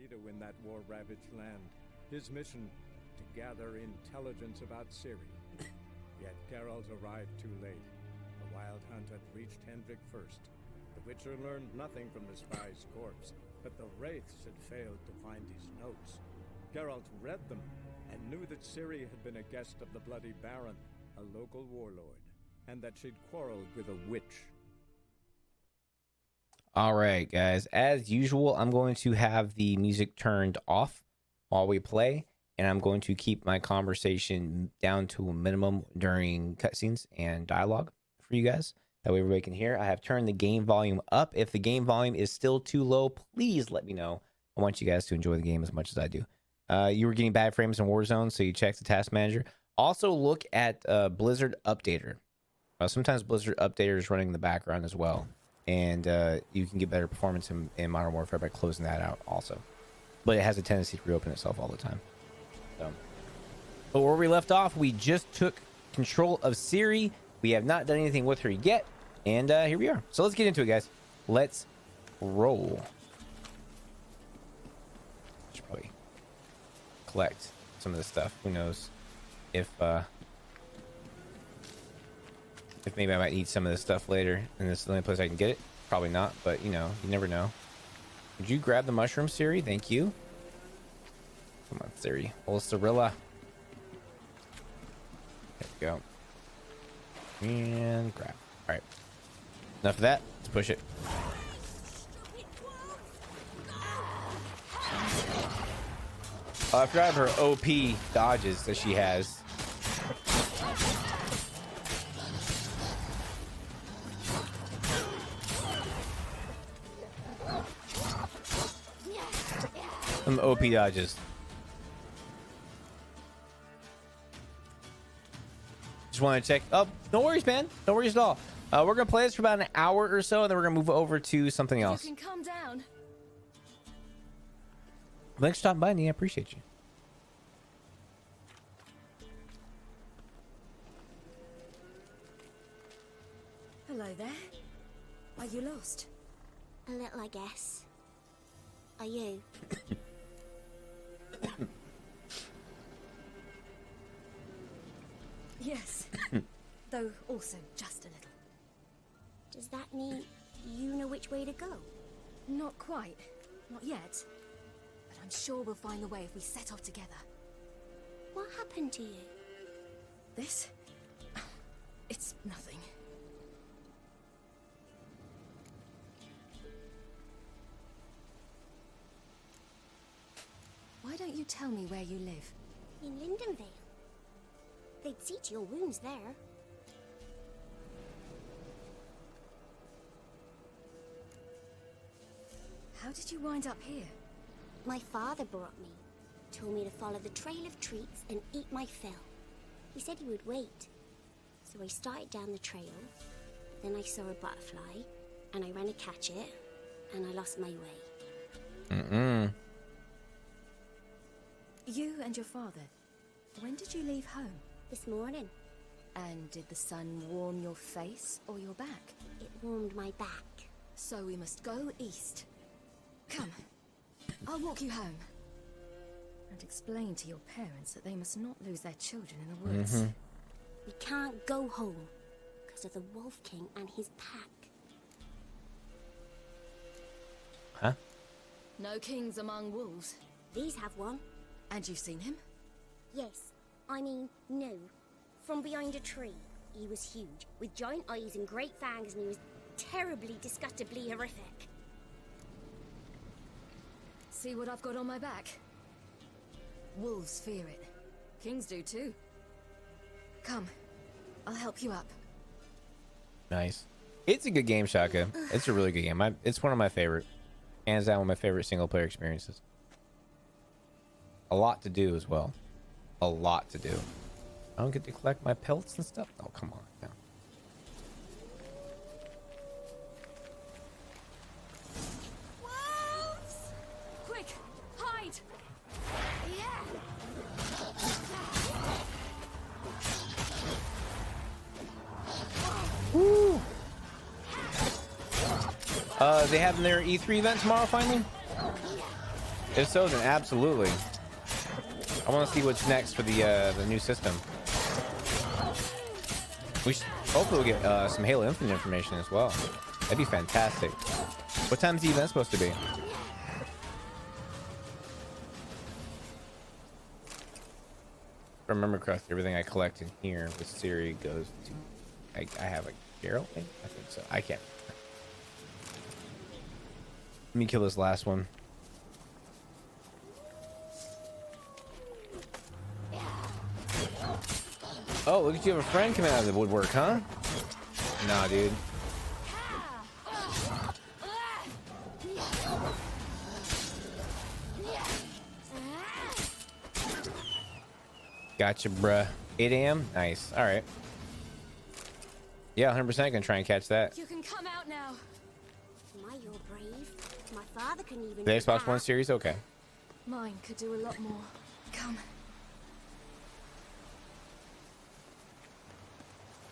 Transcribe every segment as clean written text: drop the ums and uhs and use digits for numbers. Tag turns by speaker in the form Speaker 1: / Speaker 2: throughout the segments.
Speaker 1: leader in that war-ravaged land. His mission, to gather intelligence about Ciri. Yet Geralt arrived too late. The Wild Hunt had reached Hendrik first. The Witcher learned nothing from the spy's corpse, but the Wraiths had failed to find his notes. Geralt read them and knew that Ciri had been a guest of the Bloody Baron, a local warlord, and that she'd quarreled with a witch.
Speaker 2: All right, guys. As usual, I'm going to have the music turned off while we play, and I'm going to keep my conversation down to a minimum during cutscenes and dialogue for you guys. That way everybody can hear. I have turned the game volume up. If the game volume is still too low, please let me know. I want you guys to enjoy the game as much as I do. You were getting bad frames in Warzone, so you check the task manager. Also, look at Blizzard Updater. Sometimes Blizzard Updater is running in the background as well. And you can get better performance in Modern Warfare by closing that out also. But it has a tendency to reopen itself all the time. So. But where we left off, we just took control of Ciri. We have not done anything with her yet. And here we are. So let's get into it, guys. Let's roll. Should probably collect some of this stuff. Who knows if maybe I might need some of this stuff later, and this is the only place I can get it. Probably not, but you know, you never know. Would you grab the mushroom, Ciri? Thank you. Come on, Ciri. Oh, Cirilla. There we go. And grab. All right. Enough of that. Let's push it. I forgot her OP dodges that she has. Some OP dodges. Just want to check. Oh, no worries, man. No worries at all. We're gonna play this for about an hour or so, and then we're gonna move over to something else.
Speaker 3: You can calm down.
Speaker 2: Thanks for stopping by, Nia. I appreciate you.
Speaker 3: Hello there. Are you lost?
Speaker 4: A little, I guess. Are you?
Speaker 3: Yes. Though also just a little.
Speaker 4: Does that mean you know which way to go?
Speaker 3: Not quite. Not yet. But I'm sure we'll find the way if we set off together.
Speaker 4: What happened to you?
Speaker 3: This? It's nothing. Why don't you tell me where you live?
Speaker 4: In Lindenvale. They'd see to your wounds there.
Speaker 3: How did you wind up here?
Speaker 4: My father brought me. Told me to follow the trail of treats and eat my fill. He said he would wait. So I started down the trail. Then I saw a butterfly, and I ran to catch it, and I lost my way.
Speaker 3: You and your father, when did you leave home?
Speaker 4: This morning.
Speaker 3: And did the sun warm your face or your back?
Speaker 4: It warmed my back.
Speaker 3: So we must go east. Come, I'll walk you home. And explain to your parents that they must not lose their children in the woods.
Speaker 4: We can't go home because of the Wolf King and his pack.
Speaker 2: Huh?
Speaker 3: No kings among wolves.
Speaker 4: These have one.
Speaker 3: And you've seen him?
Speaker 4: Yes. I mean, no. From behind a tree. He was huge, with giant eyes and great fangs, and he was terribly, disgustingly horrific.
Speaker 3: See what I've got on my back? Wolves fear it. Kings do too. Come, I'll help you up.
Speaker 2: Nice. It's a good game, Shaka. It's a really good game. It's one of my favorite. Hands down, one of my favorite single-player experiences. A lot to do as well. A lot to do. I don't get to collect my pelts and stuff. Oh, come on. No.
Speaker 3: Wolves! Quick, hide! Yeah!
Speaker 2: Woo! They having their E3 event tomorrow finally? If so, then absolutely. I want to see what's next for the new system. We should, hopefully we'll get some Halo Infinite information as well. That'd be fantastic. What time's the event supposed to be? If I remember correctly, everything I collect in here with Ciri goes to... I have a Geralt thing? I think so. I can't. Let me kill this last one. Oh, look at you have a friend coming out of the woodwork, huh? Nah, dude. Gotcha, bruh. 8 a.m. Nice. All right. Yeah, 100% gonna try and catch that.
Speaker 3: You can come out now.
Speaker 4: My, you're brave. My father couldn't even
Speaker 2: The
Speaker 4: do
Speaker 2: Xbox
Speaker 4: that.
Speaker 2: One series, okay.
Speaker 3: Mine could do a lot more. Come.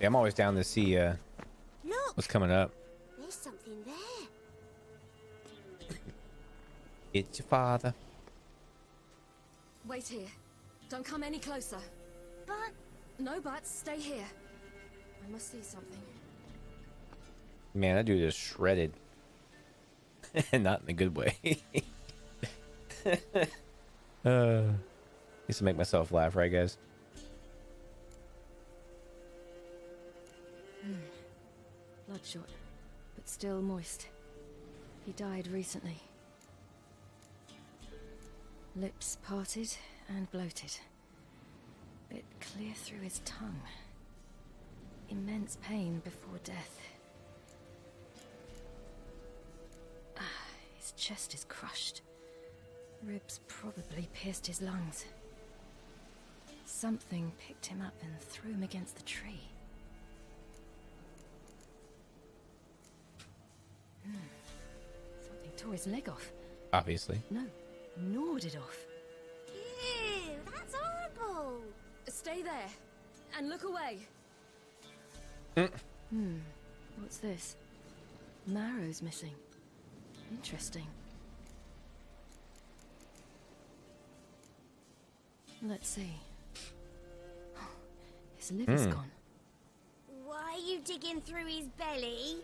Speaker 2: Yeah, I'm always down to see
Speaker 4: Look,
Speaker 2: what's coming up.
Speaker 4: there's something there.
Speaker 2: It's your father.
Speaker 3: Wait here. Don't come any closer.
Speaker 4: But
Speaker 3: No buts. Stay here. I must see something.
Speaker 2: Man, that dude is shredded. Not in a good way. Used to make myself laugh, right, guys?
Speaker 3: Bloodshot, but still moist. He died recently. Lips parted and bloated. Bit clear through his tongue. Immense pain before death. His chest is crushed. Ribs probably pierced his lungs. Something picked him up and threw him against the tree. Something tore his leg off.
Speaker 2: Obviously.
Speaker 3: No, gnawed it off.
Speaker 4: ew, that's horrible.
Speaker 3: Stay there and look away. What's this? Marrow's missing. Interesting. Let's see. His liver's gone.
Speaker 4: Why are you digging through his belly?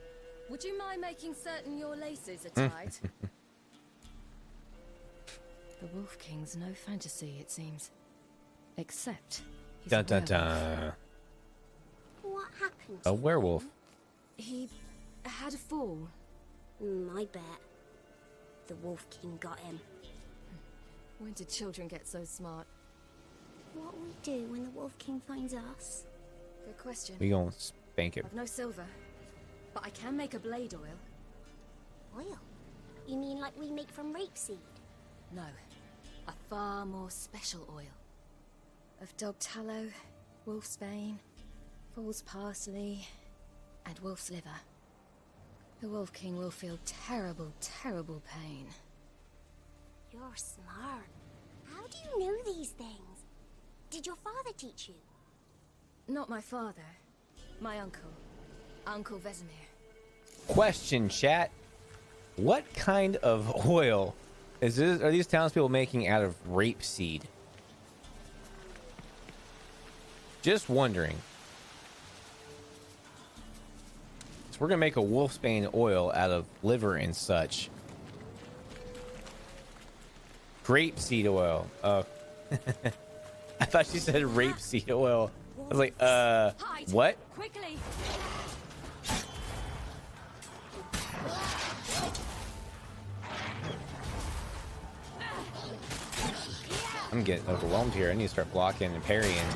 Speaker 3: Would you mind making certain your laces are tied? The Wolf King's no fantasy, it seems. Except he's
Speaker 2: Dun
Speaker 3: a
Speaker 2: dun
Speaker 3: werewolf.
Speaker 2: dun.
Speaker 4: What happened?
Speaker 2: A werewolf.
Speaker 3: He had a fall.
Speaker 4: I bet. The Wolf King got him.
Speaker 3: When did children get so smart?
Speaker 4: What will we do when the Wolf King finds us?
Speaker 3: Good question.
Speaker 2: We gonna spank it.
Speaker 3: I've no silver, but I can make a blade oil.
Speaker 4: Oil? You mean like we make from rapeseed?
Speaker 3: No, a far more special oil. Of dog tallow, wolf's bane, foal's parsley, and wolf's liver. The Wolf King will feel terrible, terrible pain.
Speaker 4: You're smart. How do you know these things? Did your father teach you?
Speaker 3: Not my father, my uncle, Uncle Vesemir.
Speaker 2: Question, chat. What kind of oil is this? Are these townspeople making out of rapeseed? Just wondering. So we're gonna make a wolfsbane oil out of liver and such. Grapeseed oil. I thought she said rapeseed oil. I was like,
Speaker 3: Hide!
Speaker 2: what?
Speaker 3: Quickly!
Speaker 2: I'm getting overwhelmed here. I need to start blocking and parrying.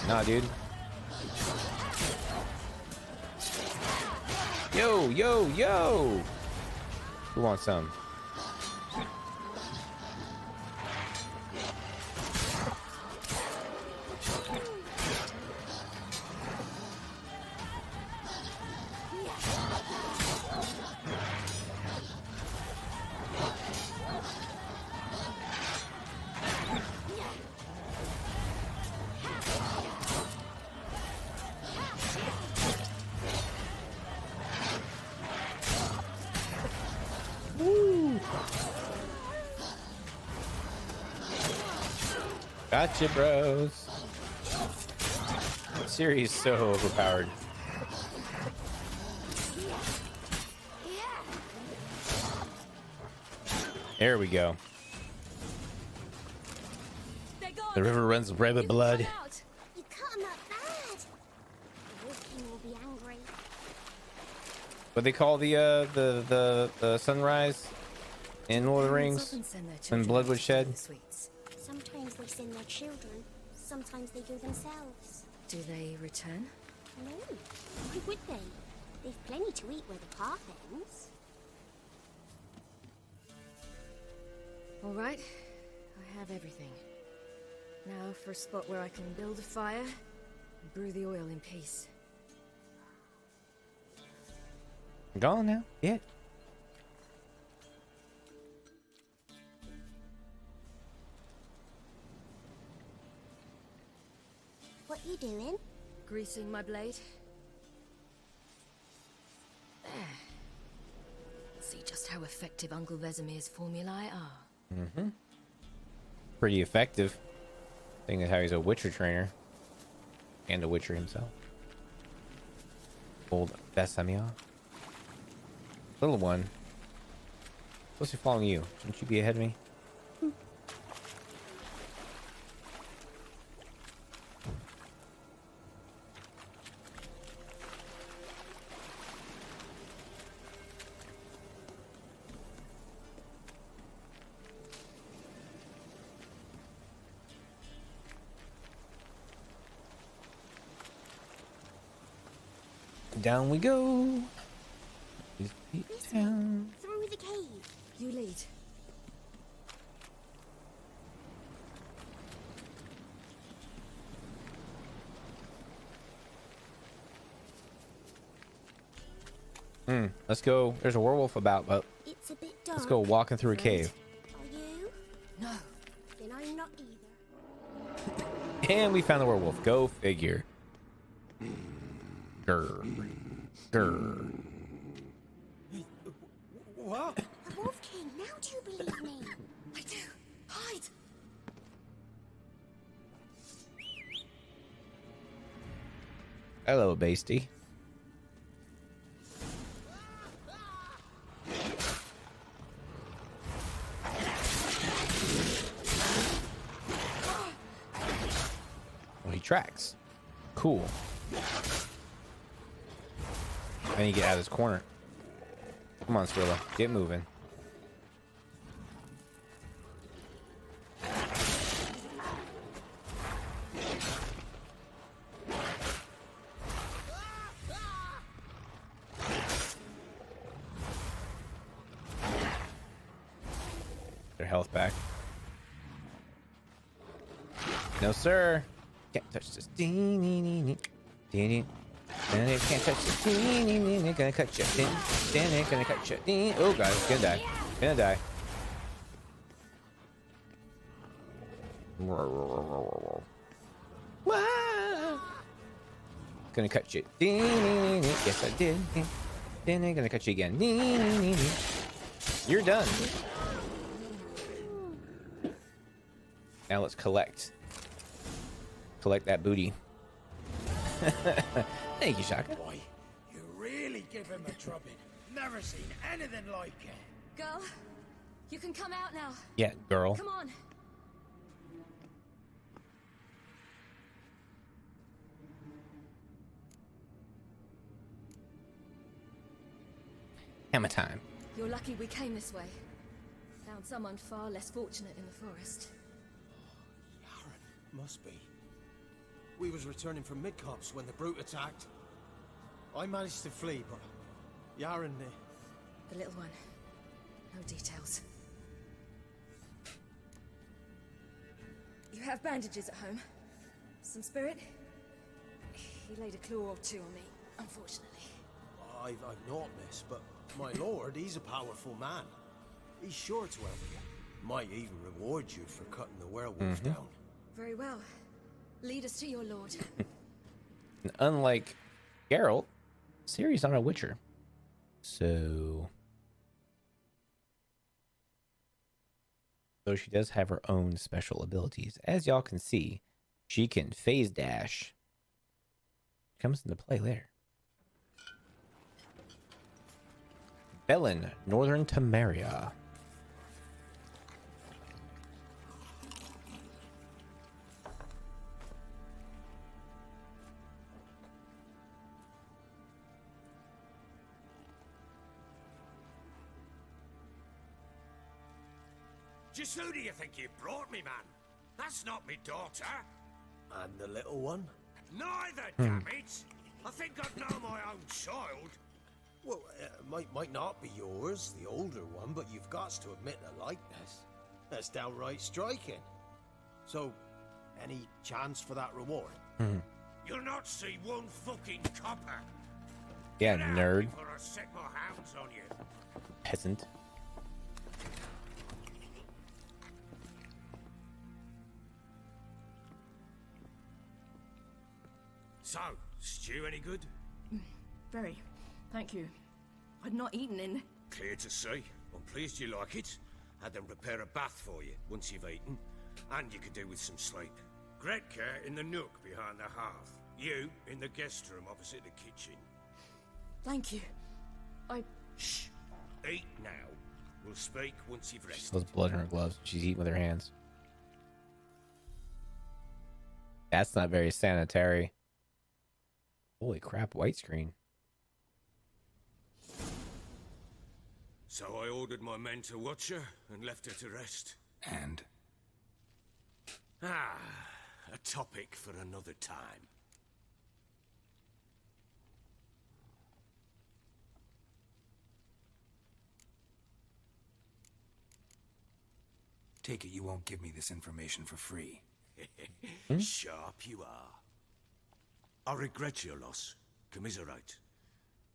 Speaker 2: Nah, dude. Yo, yo, yo! Who wants some? Gotcha, bros. Ciri is so overpowered. There we go. The river runs red with blood.
Speaker 4: You cut him up bad. The Wolf King will be angry.
Speaker 2: What they call the sunrise in Lord of the Rings when blood was shed.
Speaker 4: Sometimes they send their children. Sometimes they go themselves.
Speaker 3: Do they return?
Speaker 4: No. Why would they? They've plenty to eat where the path ends.
Speaker 3: All right, I have everything. Now for a spot where I can build a fire and brew the oil in peace.
Speaker 2: Gone now. Yeah.
Speaker 4: What you doing?
Speaker 3: Greasing my blade. There. See just how effective Uncle Vesemir's formulae are.
Speaker 2: Mm-hmm. Pretty effective. Seeing as how he's a Witcher trainer. And a Witcher himself. Old Vesemir. Little one. Supposed to be following you. Shouldn't you be ahead of me? Down we go. Down.
Speaker 4: Through the cave.
Speaker 3: You lead.
Speaker 2: Let's go. There's a werewolf about, but
Speaker 4: It's a bit dark.
Speaker 2: let's go walking through a cave.
Speaker 4: Are you?
Speaker 3: No.
Speaker 4: Then I'm not either.
Speaker 2: And we found the werewolf. Go figure. Grr. Grr.
Speaker 1: What?
Speaker 4: The Wolf King, now do you believe me?
Speaker 3: I do. Hide.
Speaker 2: Hello, Basty. Well, he tracks. Cool. Then you get out of this corner. Come on, Skrilla. Get moving. Their health back. No, sir. Can't touch this. Can't touch this. Gonna cut you. Gonna cut you. Oh god, it's gonna die. Gonna die. Gonna cut you. Yes, I did. Gonna cut you again. You're done. Now let's collect. Collect that booty. Thank you, Shaka.
Speaker 5: Boy, you really give him a drubbing. Never seen anything like it.
Speaker 3: Girl, you can come out now.
Speaker 2: Yeah, girl.
Speaker 3: Come on.
Speaker 2: Hammer time.
Speaker 3: You're lucky we came this way. Found someone far less fortunate in the forest.
Speaker 5: Aaron, must be. We was returning from Midcops when the brute attacked. I managed to flee, but Yaren,
Speaker 3: The little one. No details. You have bandages at home? Some spirit? He laid a claw or two on me, unfortunately.
Speaker 5: I've not, miss, but my lord, he's a powerful man. He's sure to help you. Might even reward you for cutting the werewolf down.
Speaker 3: Very well. Lead us to your lord.
Speaker 2: Unlike Geralt, Ciri's not a Witcher. So So she does have her own special abilities. As y'all can see, she can phase dash. Comes into play later. Bellin, Northern Temeria.
Speaker 6: Just who do you think you brought me, man? That's not me daughter.
Speaker 5: And the little one?
Speaker 6: Neither, damn it! I think I'd know my own child.
Speaker 5: Well, might not be yours, the older one, but you've got to admit the likeness. That's downright striking. So, any chance for that reward?
Speaker 6: You'll not see one fucking copper.
Speaker 2: Yeah,
Speaker 6: Get out
Speaker 2: nerd.
Speaker 6: before I set my hounds on you.
Speaker 2: Peasant.
Speaker 6: So, stew any good?
Speaker 7: Very. Thank you. I'd not eaten in.
Speaker 6: Clear to see. I'm pleased you like it. Had them prepare a bath for you once you've eaten. And you could do with some sleep. Gretka in the nook behind the hearth. You in the guest room opposite the kitchen.
Speaker 7: Thank you. Shh.
Speaker 6: Eat now. We'll speak once you've
Speaker 2: She
Speaker 6: rested.
Speaker 2: still has blood in her gloves. She's eating with her hands. That's not very sanitary. Holy crap, white screen.
Speaker 6: So I ordered my men to watch her and left her to rest.
Speaker 8: And?
Speaker 6: Ah, a topic for another time.
Speaker 8: Take it you won't give me this information for free.
Speaker 6: Sharp you are. I regret your loss. Commiserate.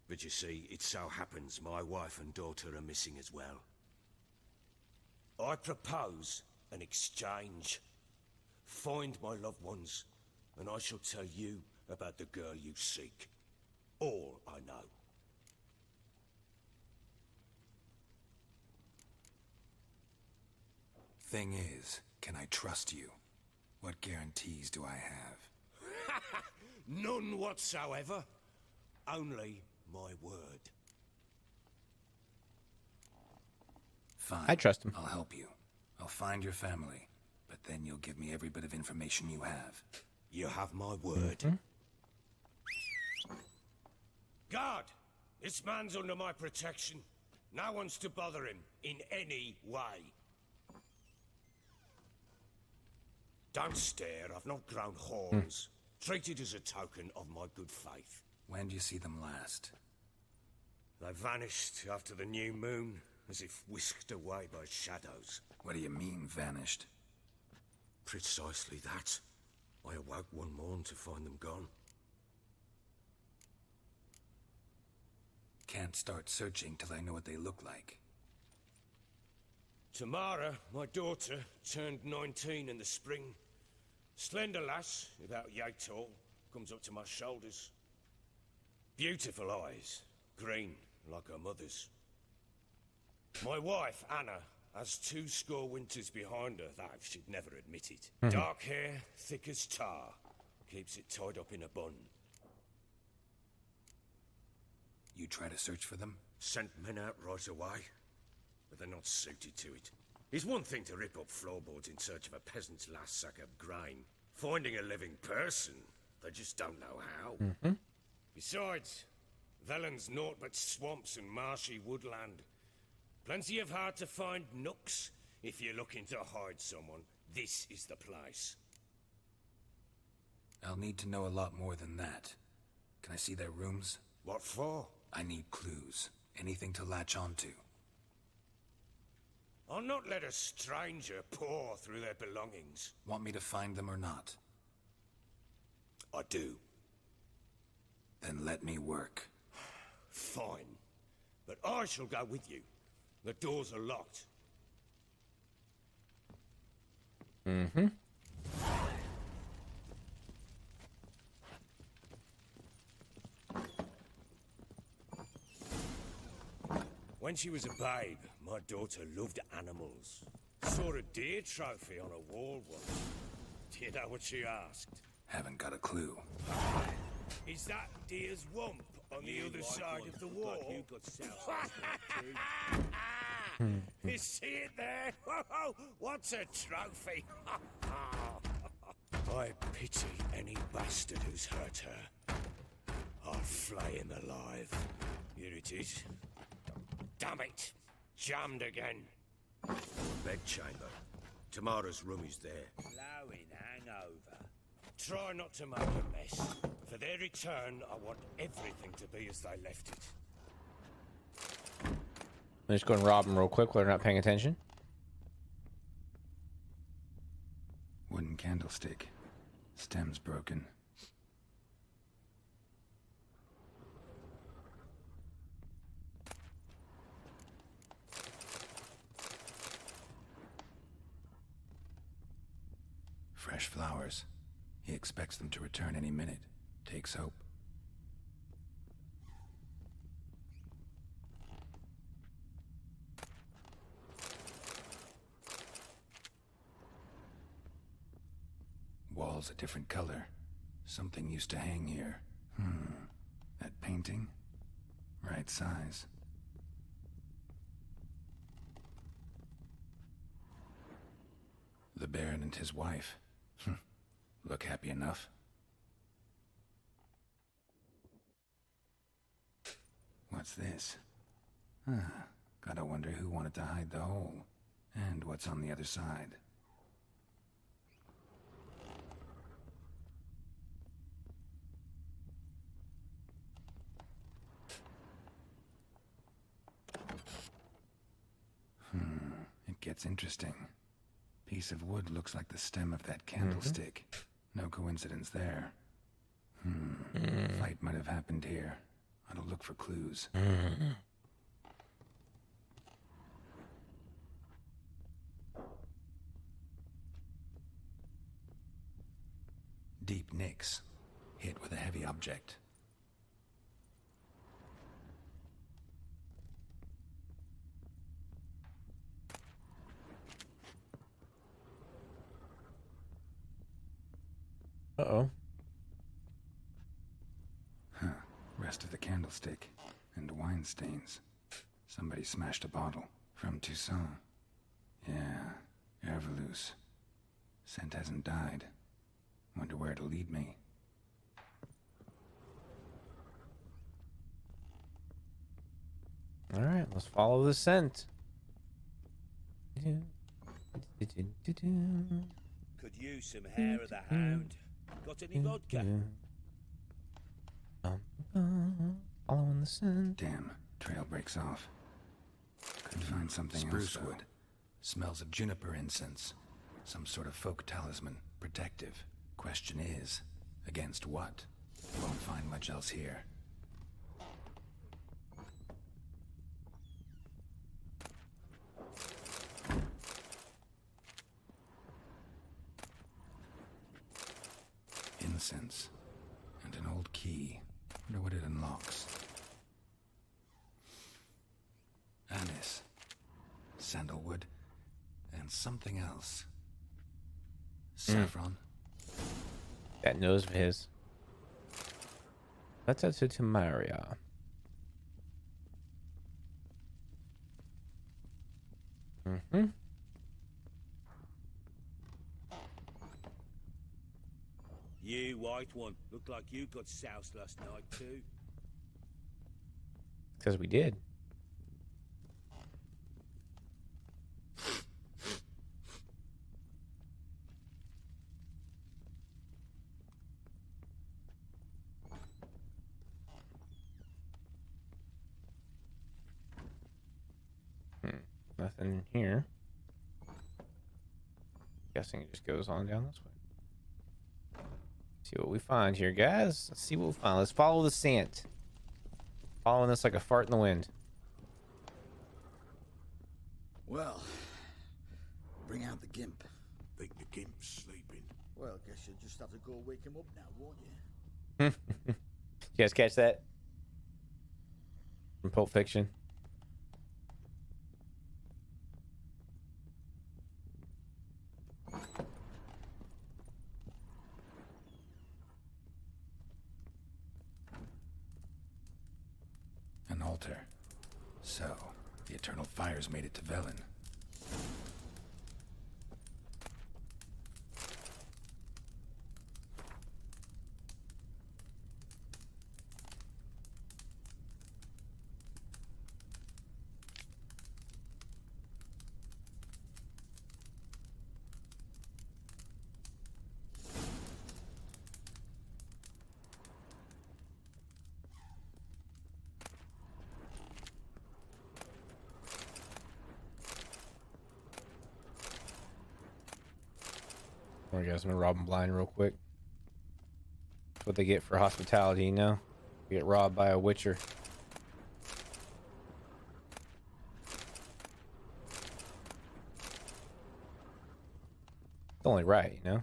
Speaker 6: But you see, it so happens my wife and daughter are missing as well. I propose an exchange. Find my loved ones, and I shall tell you about the girl you seek. All I know.
Speaker 8: Thing is, can I trust you? What guarantees do I have?
Speaker 6: None whatsoever. Only my word.
Speaker 8: Fine.
Speaker 2: I trust him.
Speaker 8: I'll help you. I'll find your family, but then you'll give me every bit of information you have.
Speaker 6: You have my word. Guard! This man's under my protection. No one's to bother him in any way. Don't stare, I've not grown horns. Treat it as a token of my good faith.
Speaker 8: When do you see them last?
Speaker 6: They vanished after the new moon, as if whisked away by shadows.
Speaker 8: What do you mean, vanished?
Speaker 6: Precisely that. I awoke one morn to find them gone.
Speaker 8: Can't start searching till I know what they look like.
Speaker 6: Tamara, my daughter, turned 19 in the spring. Slender lass, about yay tall, comes up to my shoulders. Beautiful eyes, green like her mother's. My wife, Anna, has 20 winters behind her, though she'd never admit it. Dark hair, thick as tar, keeps it tied up in a bun.
Speaker 8: You try to search for them?
Speaker 6: Sent men out right away, but they're not suited to it. It's one thing to rip up floorboards in search of a peasant's last sack of grain. Finding a living person, they just don't know how. Besides, Velen's naught but swamps and marshy woodland. Plenty of hard-to-find nooks. If you're looking to hide someone, this is the place.
Speaker 8: I'll need to know a lot more than that. Can I see their rooms?
Speaker 6: What for?
Speaker 8: I need clues. Anything to latch onto.
Speaker 6: I'll not let a stranger pore through their belongings.
Speaker 8: Want me to find them or not?
Speaker 6: I do.
Speaker 8: Then let me work.
Speaker 6: Fine. But I shall go with you. The doors are locked. When she was a babe, my daughter loved animals. Saw a deer trophy on a wall once. Do you know what she asked?
Speaker 8: Haven't got a clue.
Speaker 6: Is that deer's wump on the other side of the wall? You see it there? What's a trophy? I pity any bastard who's hurt her. I'll flay him alive. Here it is. Damn it! Jammed again. Bedchamber. Tamara's room is there. Blowing hangover. Try not to make a mess. For their return, I want everything to be as they left it.
Speaker 2: Let's go and rob them real quick while they're not paying attention.
Speaker 8: Wooden candlestick. Stem's broken. Fresh flowers. He expects them to return any minute. Takes hope. Walls a different color. Something used to hang here. That painting? Right size. The Baron and his wife. Look happy enough. What's this? Gotta wonder who wanted to hide the hole. And what's on the other side. It gets interesting. Piece of wood looks like the stem of that candlestick. No coincidence there. Fight might have happened here. I'll look for clues. Deep nicks. Hit with a heavy object.
Speaker 2: Uh-oh.
Speaker 8: Rest of the candlestick. And wine stains. Somebody smashed a bottle. From Toussaint. Yeah, Herveloos. Scent hasn't died. Wonder where it'll lead me.
Speaker 2: Alright, let's follow the scent.
Speaker 9: Could use some hair of the hound. Got any vodka?
Speaker 2: Following the scent.
Speaker 8: Damn, trail breaks off. Could find something
Speaker 5: Spruce
Speaker 8: else, though.
Speaker 5: wood.
Speaker 8: Smells of juniper incense. Some sort of folk talisman. Protective. Question is, against what? Won't find much else here. Incense. And an old key. Wonder what it unlocks. Anise. Sandalwood. And something else. Saffron.
Speaker 2: That nose of his. Let's head to Tamaria.
Speaker 9: You white one. Looked like you got soused last night too.
Speaker 2: Because we did. Nothing here. Guessing it just goes on down this way. See what we find here, guys. Let's see what we find. Let's follow the scent. Following this like a fart in the wind.
Speaker 10: Well, bring out the gimp.
Speaker 5: Think the gimp's sleeping.
Speaker 10: Well, guess you'll just have to go wake him up now, won't you?
Speaker 2: You guys catch that? From Pulp Fiction.
Speaker 8: So, the Eternal Fires made it to Velen.
Speaker 2: I guess I'm gonna rob them blind real quick. That's what they get for hospitality, you know? You get robbed by a witcher. It's only right, you know?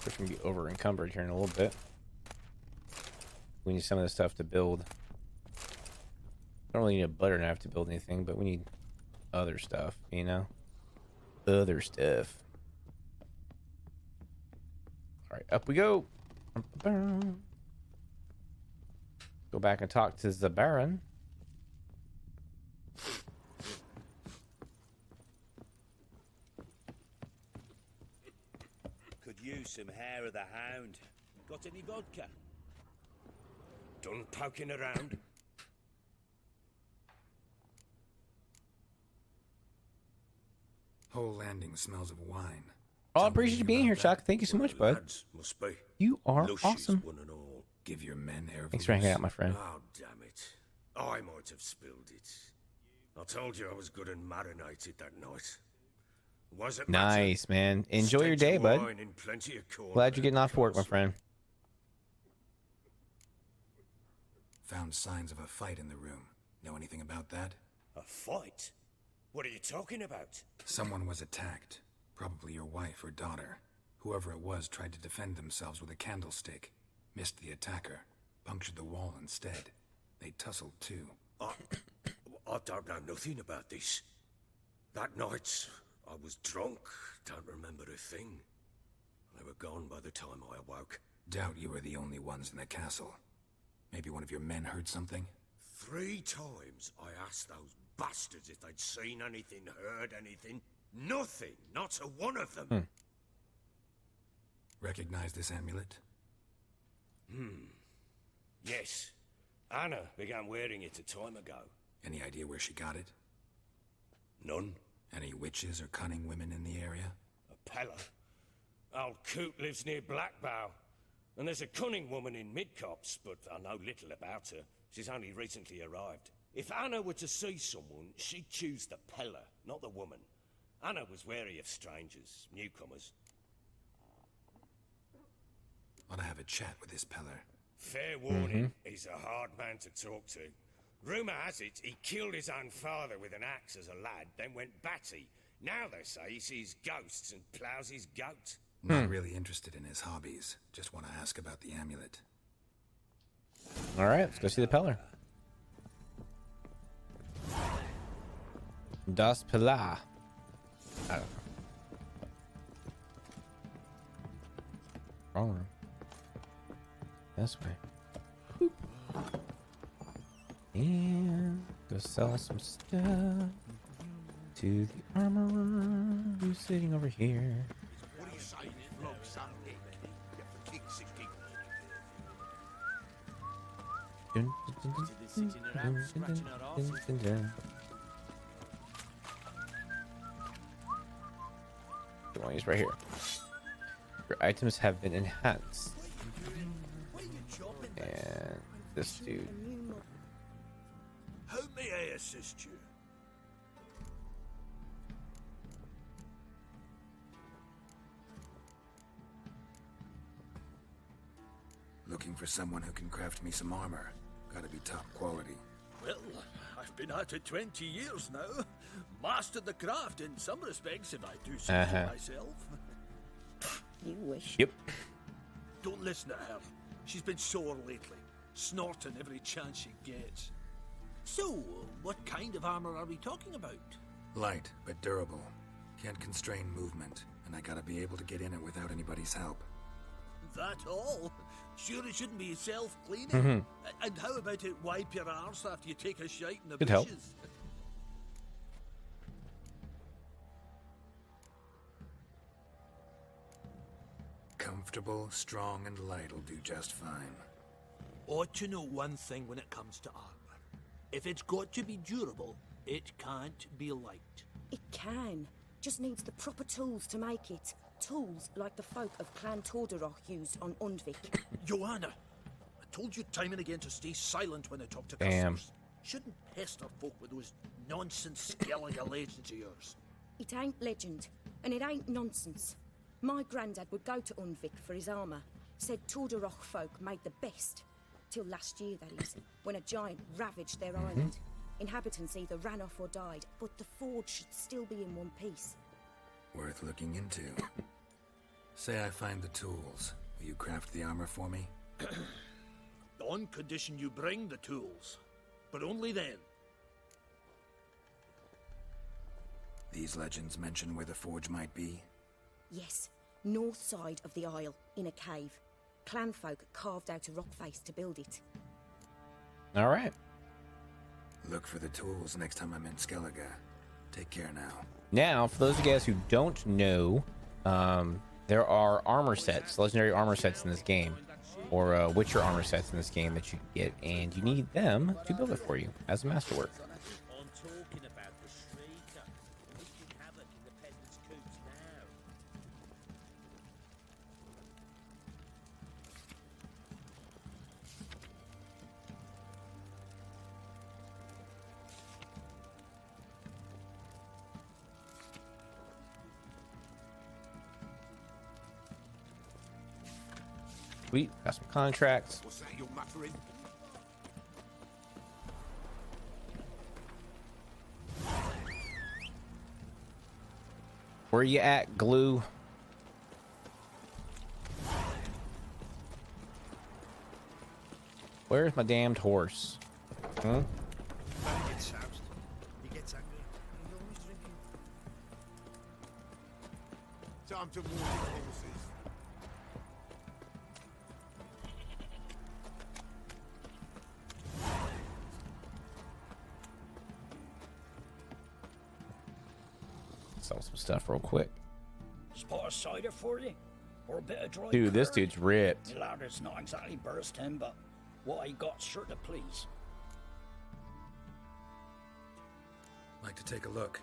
Speaker 2: We're gonna be over encumbered here in a little bit. We need some of this stuff to build. Don't really need a butter knife to build anything, but we need other stuff, you know? Other stuff. Alright, up we go. Go back and talk to the Baron.
Speaker 9: Could use some hair of the hound. Got any vodka?
Speaker 6: Done poking around?
Speaker 8: Whole landing smells of wine.
Speaker 2: Oh, I appreciate you being here, Chuck. Thank you so much, bud.
Speaker 6: Lads must be.
Speaker 2: You are
Speaker 6: Luscious,
Speaker 2: awesome.
Speaker 6: one and all.
Speaker 8: Give your men air.
Speaker 2: Thanks for hanging out, my friend.
Speaker 6: Oh, damn it. I might have spilled it. I told you I was good and marinated that night. Was it
Speaker 2: Nice, man. Enjoy your day, bud. Glad you're getting off work, my friend.
Speaker 8: Found signs of a fight in the room. Know anything about that?
Speaker 6: A fight? What are you talking about?
Speaker 8: Someone was attacked. Probably your wife or daughter. Whoever it was tried to defend themselves with a candlestick. Missed the attacker. Punctured the wall instead. They tussled too.
Speaker 6: I don't know nothing about this. That night, I was drunk. Don't remember a thing. They were gone by the time I awoke.
Speaker 8: Doubt you were the only ones in the castle. Maybe one of your men heard something?
Speaker 6: 3 times I asked those bastards if they'd seen anything, heard anything. Nothing. Not a one of them.
Speaker 8: Recognize this amulet?
Speaker 6: Yes. Anna began wearing it a time ago.
Speaker 8: Any idea where she got it?
Speaker 6: None.
Speaker 8: Any witches or cunning women in the area?
Speaker 6: A Pella. Old Coot lives near Blackbow. And there's a cunning woman in Midcopse, but I know little about her. She's only recently arrived. If Anna were to see someone, she'd choose the Pella, not the woman. Anna was wary of strangers, newcomers.
Speaker 8: Ought to have a chat with this Peller.
Speaker 6: Fair warning, he's a hard man to talk to. Rumour has it he killed his own father with an axe as a lad, then went batty. Now they say he sees ghosts and ploughs his goat.
Speaker 8: Not really interested in his hobbies. Just want to ask about the amulet.
Speaker 2: All right, let's go see the Peller. Das Peller. I don't know. Wrong room. This way. And go sell some stuff to the armorer who's sitting over here.
Speaker 10: What do you say, flog something? For kicks and giggles.
Speaker 2: Dun, dun, dun, dun,
Speaker 9: Sitting around
Speaker 2: dun,
Speaker 9: scratching
Speaker 2: dun,
Speaker 9: our
Speaker 2: dun,
Speaker 9: arses.
Speaker 2: dun, dun. The one is right here. Your items have been enhanced. And this dude.
Speaker 6: Who may I assist you?
Speaker 8: Looking for someone who can craft me some armor. Gotta be top quality.
Speaker 10: Well, I've been at it 20 years now. Mastered the craft in some respects, if I do say so myself.
Speaker 4: You wish.
Speaker 2: Yep.
Speaker 10: Don't listen to her. She's been sore lately, snorting every chance she gets. So, what kind of armor are we talking about?
Speaker 8: Light, but durable. Can't constrain movement, and I gotta be able to get in it without anybody's help.
Speaker 10: That all? Sure it shouldn't be self-cleaning? And how about it wipe your arse after you take a shite in the
Speaker 2: Good help.
Speaker 10: bushes?
Speaker 8: Comfortable, strong, and light'll do just fine.
Speaker 10: Ought to know one thing when it comes to armor. If it's got to be durable, it can't be light.
Speaker 11: It can. Just needs the proper tools to make it. Tools like the folk of Clan Tordaroch used on Undvik.
Speaker 10: Joanna, I told you time and again to stay silent when I talk to
Speaker 2: Damn.
Speaker 10: customers. Shouldn't pester folk with those nonsense Skellige legends of yours.
Speaker 11: It ain't legend, and it ain't nonsense. My granddad would go to Undvik for his armour. Said Tordaroch folk made the best. Till last year, that is, when a giant ravaged their island. Inhabitants either ran off or died, but the forge should still be in one piece.
Speaker 8: Worth looking into. Say I find the tools. Will you craft the armor for me?
Speaker 10: On condition you bring the tools. But only then.
Speaker 8: These legends mention where the forge might be?
Speaker 11: Yes, north side of the isle, in a cave. Clanfolk carved out a rock face to build it.
Speaker 2: All right.
Speaker 8: Look for the tools next time I'm in Skellige. Take care now.
Speaker 2: Now, for those of you guys who don't know, there are armor sets, legendary armor sets in this game, or Witcher armor sets in this game that you can get, and you need them to build it for you as a masterwork.
Speaker 9: I'm talking about the Shrieker, wreaking havoc in the peasants' coops now.
Speaker 2: Sweet, got some contracts.
Speaker 6: What's that you're muttering?
Speaker 2: Where you at, Glue? Where's my damned horse? Hmm?
Speaker 5: Man gets soused. He gets angry. He's always drinking. Time to water the horses.
Speaker 2: Sell some stuff real quick.
Speaker 12: Spot of cider for you? Or a bit of dry
Speaker 2: Dude, this
Speaker 12: curd?
Speaker 2: dude's ripped.
Speaker 12: The ladder's not exactly bursting, but what I got's sure to please.
Speaker 8: Like to take a look.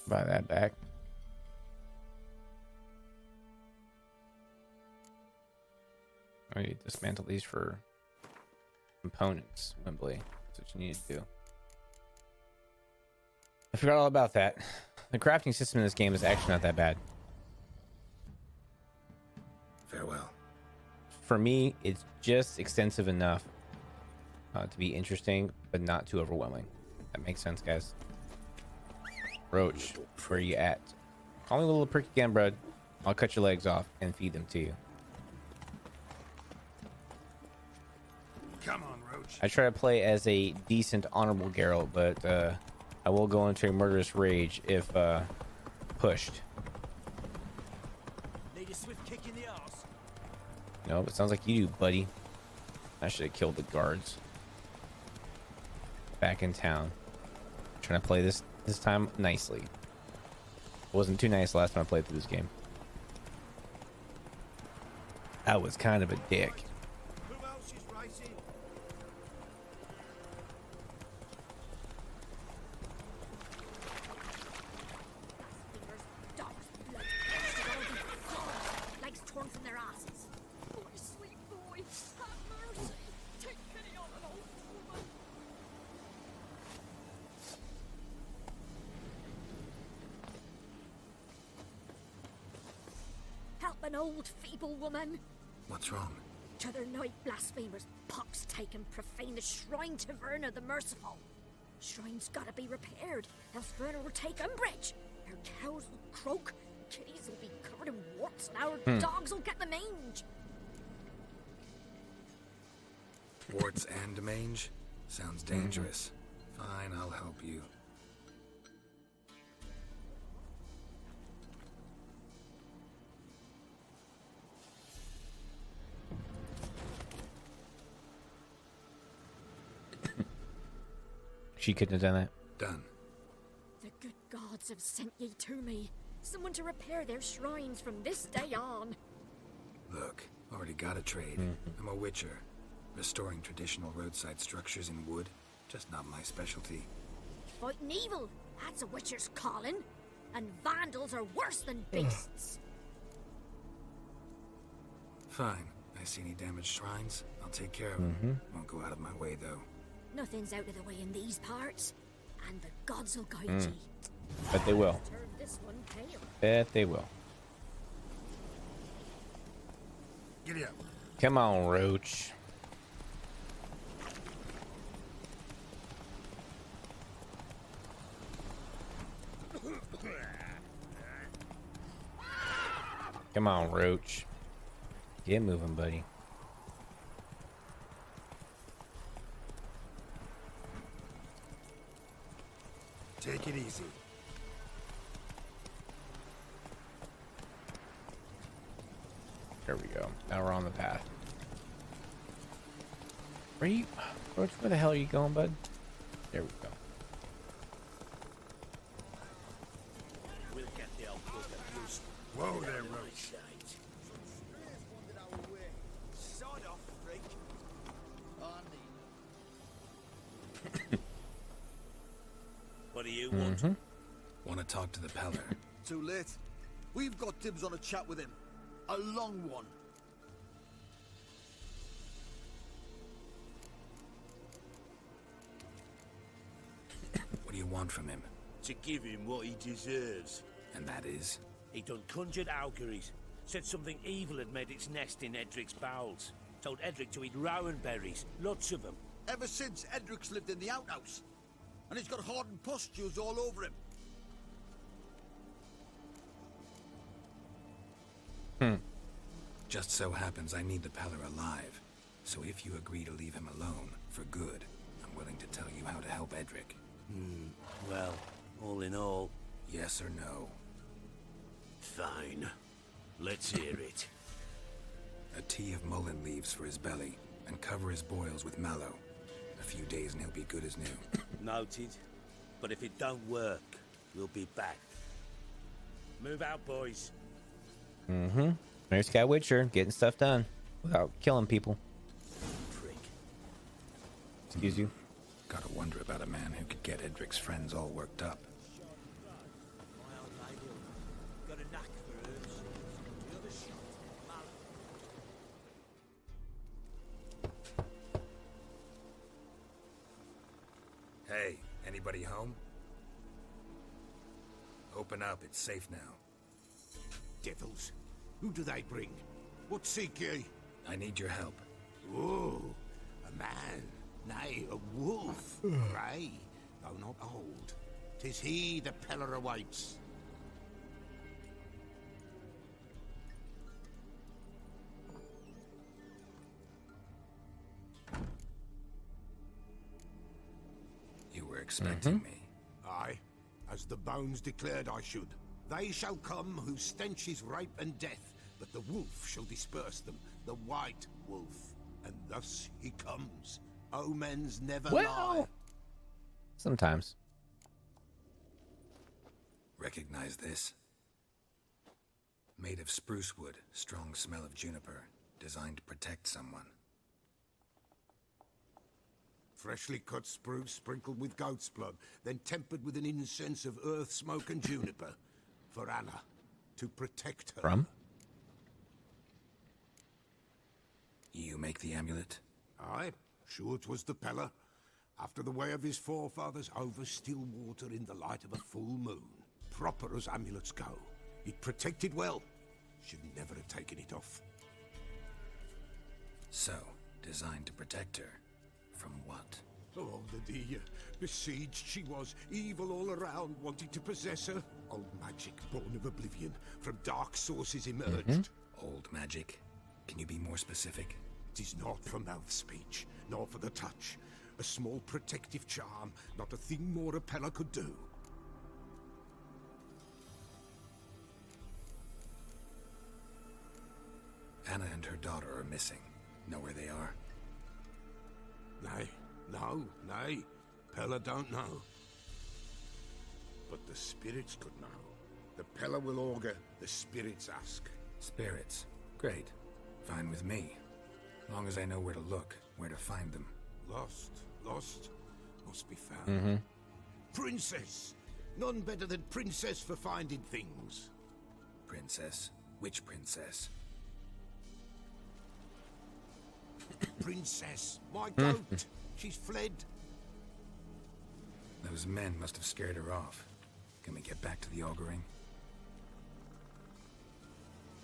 Speaker 2: Buy that back. I need to dismantle these for components, Wembley. That's what you need to do. I forgot all about that. The crafting system in this game is actually not that bad.
Speaker 8: Farewell.
Speaker 2: For me, it's just extensive enough to be interesting, but not too overwhelming. That makes sense, guys. Roach, where you at? Call me a little prick again, bud. I'll cut your legs off and feed them to you.
Speaker 5: Come on, Roach.
Speaker 2: I try to play as a decent, honorable Geralt, but I will go into a murderous rage if pushed.
Speaker 9: Need a swift kick in the arse.
Speaker 2: No, it sounds like you do, buddy. I should have killed the guards. Back in town. Trying to play this time nicely. Wasn't too nice last time I played through this game. I was kind of a dick.
Speaker 5: Who else is racing?
Speaker 13: Dogs, blood, legs torn from their asses. Oh, sweet boy, have mercy. Take pity on an old woman. Help an old feeble woman.
Speaker 8: What's wrong?
Speaker 13: T'other night blasphemers, pox taken, profane the shrine to Verna the Merciful. Shrine's gotta be repaired, else Verna will take umbrage. Her cows will croak, kitties will be covered in warts, and our dogs will get the mange.
Speaker 8: Warts and mange? Sounds dangerous. Fine, I'll help you.
Speaker 2: She couldn't have done that.
Speaker 8: Done.
Speaker 13: The good gods have sent ye to me. Someone to repair their shrines from this day on.
Speaker 8: Look, already got a trade. I'm a witcher. Restoring traditional roadside structures in wood, just not my specialty.
Speaker 13: Fighting evil, that's a witcher's calling. And vandals are worse than beasts.
Speaker 8: Fine. I see any damaged shrines, I'll take care of them. Won't go out of my way, though.
Speaker 13: Nothing's out of the way in these parts. And the gods will guide ye.
Speaker 2: Bet they will.
Speaker 13: Turn this one pale.
Speaker 2: Bet they will.
Speaker 8: Giddy up.
Speaker 2: Come on, Roach. Come on, Roach. Get moving, buddy.
Speaker 8: Take it easy.
Speaker 2: There we go. Now we're on the path. Where you, Roach? Where the hell are you going, bud? There we go.
Speaker 9: We'll get the old bugger loose.
Speaker 8: Whoa there, Roach.
Speaker 5: Sod off, freak.
Speaker 9: What do you want?
Speaker 8: Want to talk to the Peller?
Speaker 14: Too late. We've got dibs on a chat with him. A long one.
Speaker 8: What do you want from him?
Speaker 9: To give him what he deserves.
Speaker 8: And that is?
Speaker 9: He done conjured auguries. Said something evil had made its nest in Edric's bowels. Told Edric to eat rowan berries. Lots of them.
Speaker 14: Ever since Edric's lived in the outhouse. And he's got hardened pustules all over him.
Speaker 8: Just so happens I need the Peller alive. So if you agree to leave him alone, for good, I'm willing to tell you how to help Edric.
Speaker 9: Well, all in all,
Speaker 8: Yes or no?
Speaker 9: fine. Let's hear it.
Speaker 8: A tea of mullein leaves for his belly, and cover his boils with mallow. A few days and he'll be good as new.
Speaker 9: Noted. But if it don't work, we'll be back. Move out, boys.
Speaker 2: There's Sky Witcher getting stuff done without killing people.
Speaker 9: Prick.
Speaker 2: Excuse you.
Speaker 8: Gotta wonder about a man who could get Edric's friends all worked up.
Speaker 9: My old lady got a knack for herbs. The other shot, mallow.
Speaker 8: Hey, anybody home? Open up, it's safe now.
Speaker 5: Devils. Who do they bring? What seek ye?
Speaker 8: I need your help.
Speaker 5: Oh, a man. Nay, a wolf. Grey, though not old. 'Tis he the Peller awaits.
Speaker 8: You were expecting me.
Speaker 5: Aye, as the bones declared I should. They shall come whose stench is rape and death, but the wolf shall disperse them, the white wolf. And thus he comes. Omens never lie.
Speaker 2: Sometimes.
Speaker 8: Recognize this? Made of spruce wood, strong smell of juniper, designed to protect someone.
Speaker 5: Freshly cut spruce sprinkled with goat's blood, then tempered with an incense of earth, smoke, and juniper. For Anna, to protect her.
Speaker 2: From?
Speaker 8: You make the amulet?
Speaker 5: Aye, sure 'twas the Pella. After the way of his forefathers, over still water in the light of a full moon. Proper as amulets go. It protected well. Should never have taken it off.
Speaker 8: So, designed to protect her. From what?
Speaker 5: Oh, the dear. Besieged she was, evil all around, wanting to possess her. Old magic, born of oblivion, from dark sources emerged.
Speaker 8: Old magic? Can you be more specific?
Speaker 5: 'Tis not for mouth speech, nor for the touch. A small protective charm, not a thing more a Pella could do.
Speaker 8: Anna and her daughter are missing. Know where they are?
Speaker 5: Nay, nay. Pella don't know. But the spirits could know. The Pella will augur, the spirits ask.
Speaker 8: Spirits? Great. Fine with me. Long as I know where to look, where to find them.
Speaker 5: Lost, must be found. Princess! None better than Princess for finding things.
Speaker 8: Princess? Which princess?
Speaker 5: Princess, my goat. She's fled.
Speaker 8: Those men must have scared her off. Can we get back to the auguring?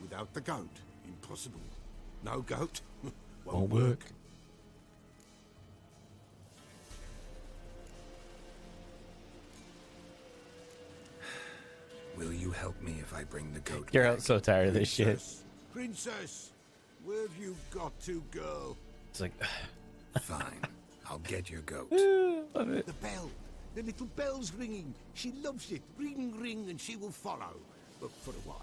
Speaker 5: Without the goat, impossible. No goat,
Speaker 2: Won't work.
Speaker 8: Will you help me if I bring the goat
Speaker 2: Geralt's
Speaker 8: back?
Speaker 2: so tired of this shit.
Speaker 5: Princess, where have you got to, girl?
Speaker 2: It's like,
Speaker 8: Fine. I'll get your goat.
Speaker 2: love it.
Speaker 5: The bell. The little bell's ringing. She loves it. Ring, ring, and she will follow. But for a while.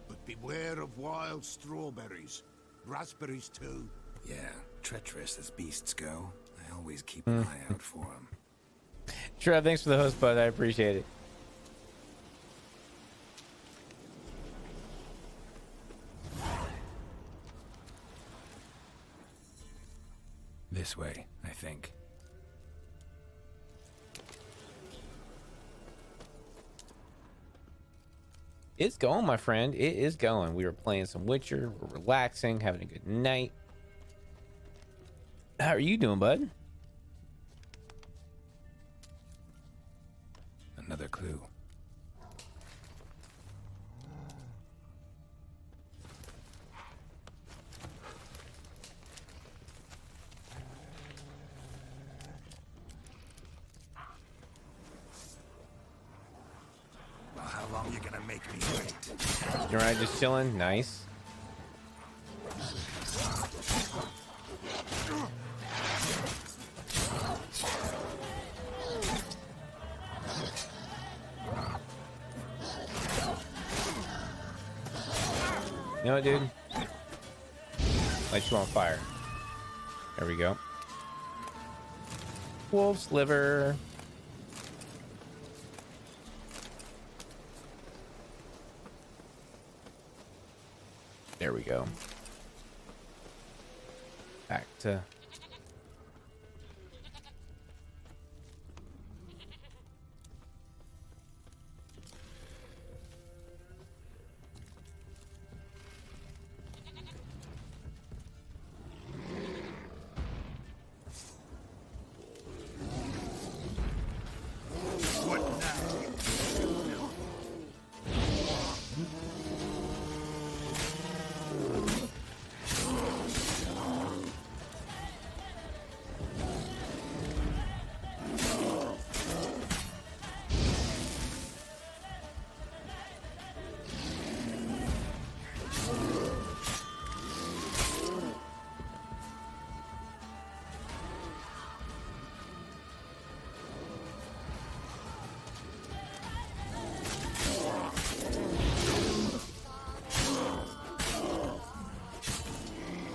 Speaker 5: But beware of wild strawberries. Raspberries, too.
Speaker 8: Yeah, treacherous as beasts go. I always keep an eye out for them.
Speaker 2: Trev, thanks for the host, bud. I appreciate it.
Speaker 8: This way, I think.
Speaker 2: It's going, my friend. It is going. We were playing some Witcher. We're relaxing, having a good night. How are you doing, bud?
Speaker 8: Another clue. Well, how long you gonna make me wait?
Speaker 2: You're right, just chilling. Nice. You know what, dude? Light you on fire. There we go. Wolf's liver. There we go. Back to...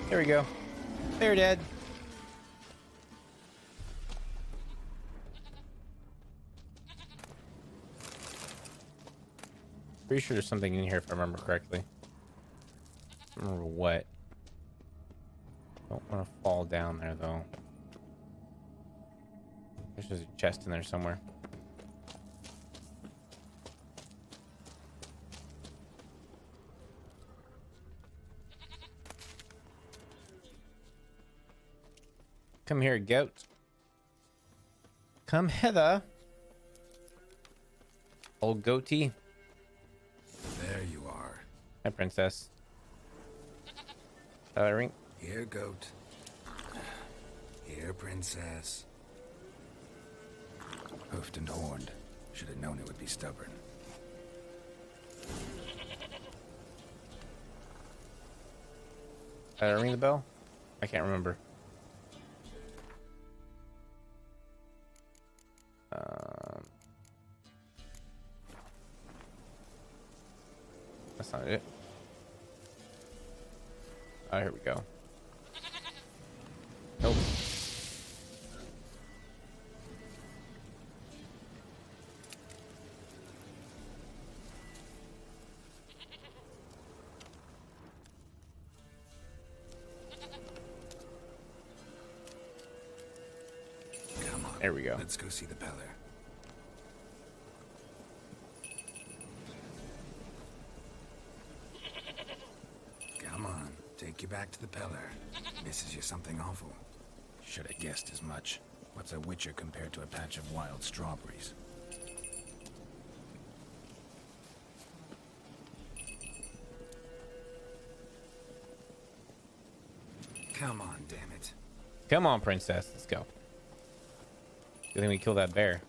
Speaker 2: There we go. They're dead. Pretty sure there's something in here if I remember correctly. I don't remember what. Don't want to fall down there though. There's just a chest in there somewhere. Come here, goat. Come hither. Old goatee.
Speaker 8: There you are.
Speaker 2: Hi, princess. Ring.
Speaker 8: Here, goat. Here, princess. Hoofed and horned. Should have known it would be stubborn.
Speaker 2: Ring the bell? I can't remember. That's not it. Oh, here we go. Nope.
Speaker 8: Come on.
Speaker 2: There we go.
Speaker 8: Let's go see the Peller. Come on. Take you back to the Peller. Misses you something awful. Should have guessed as much. What's a witcher compared to a patch of wild strawberries? Come on, damn it.
Speaker 2: Come on, princess. Let's go. Good thing we killed that bear.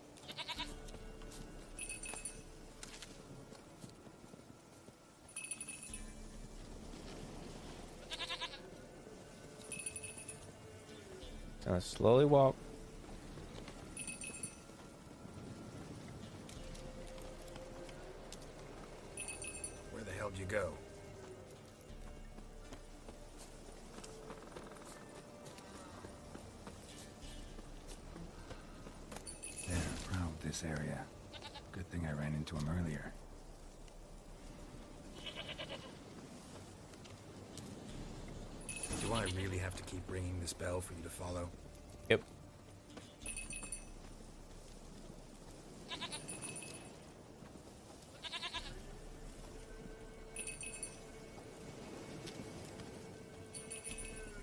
Speaker 2: Gonna slowly walk.
Speaker 8: Where the hell did you go? There, prowled this area. Good thing I ran into him earlier. Do I really have to keep ringing this bell for you to follow?
Speaker 2: Yep.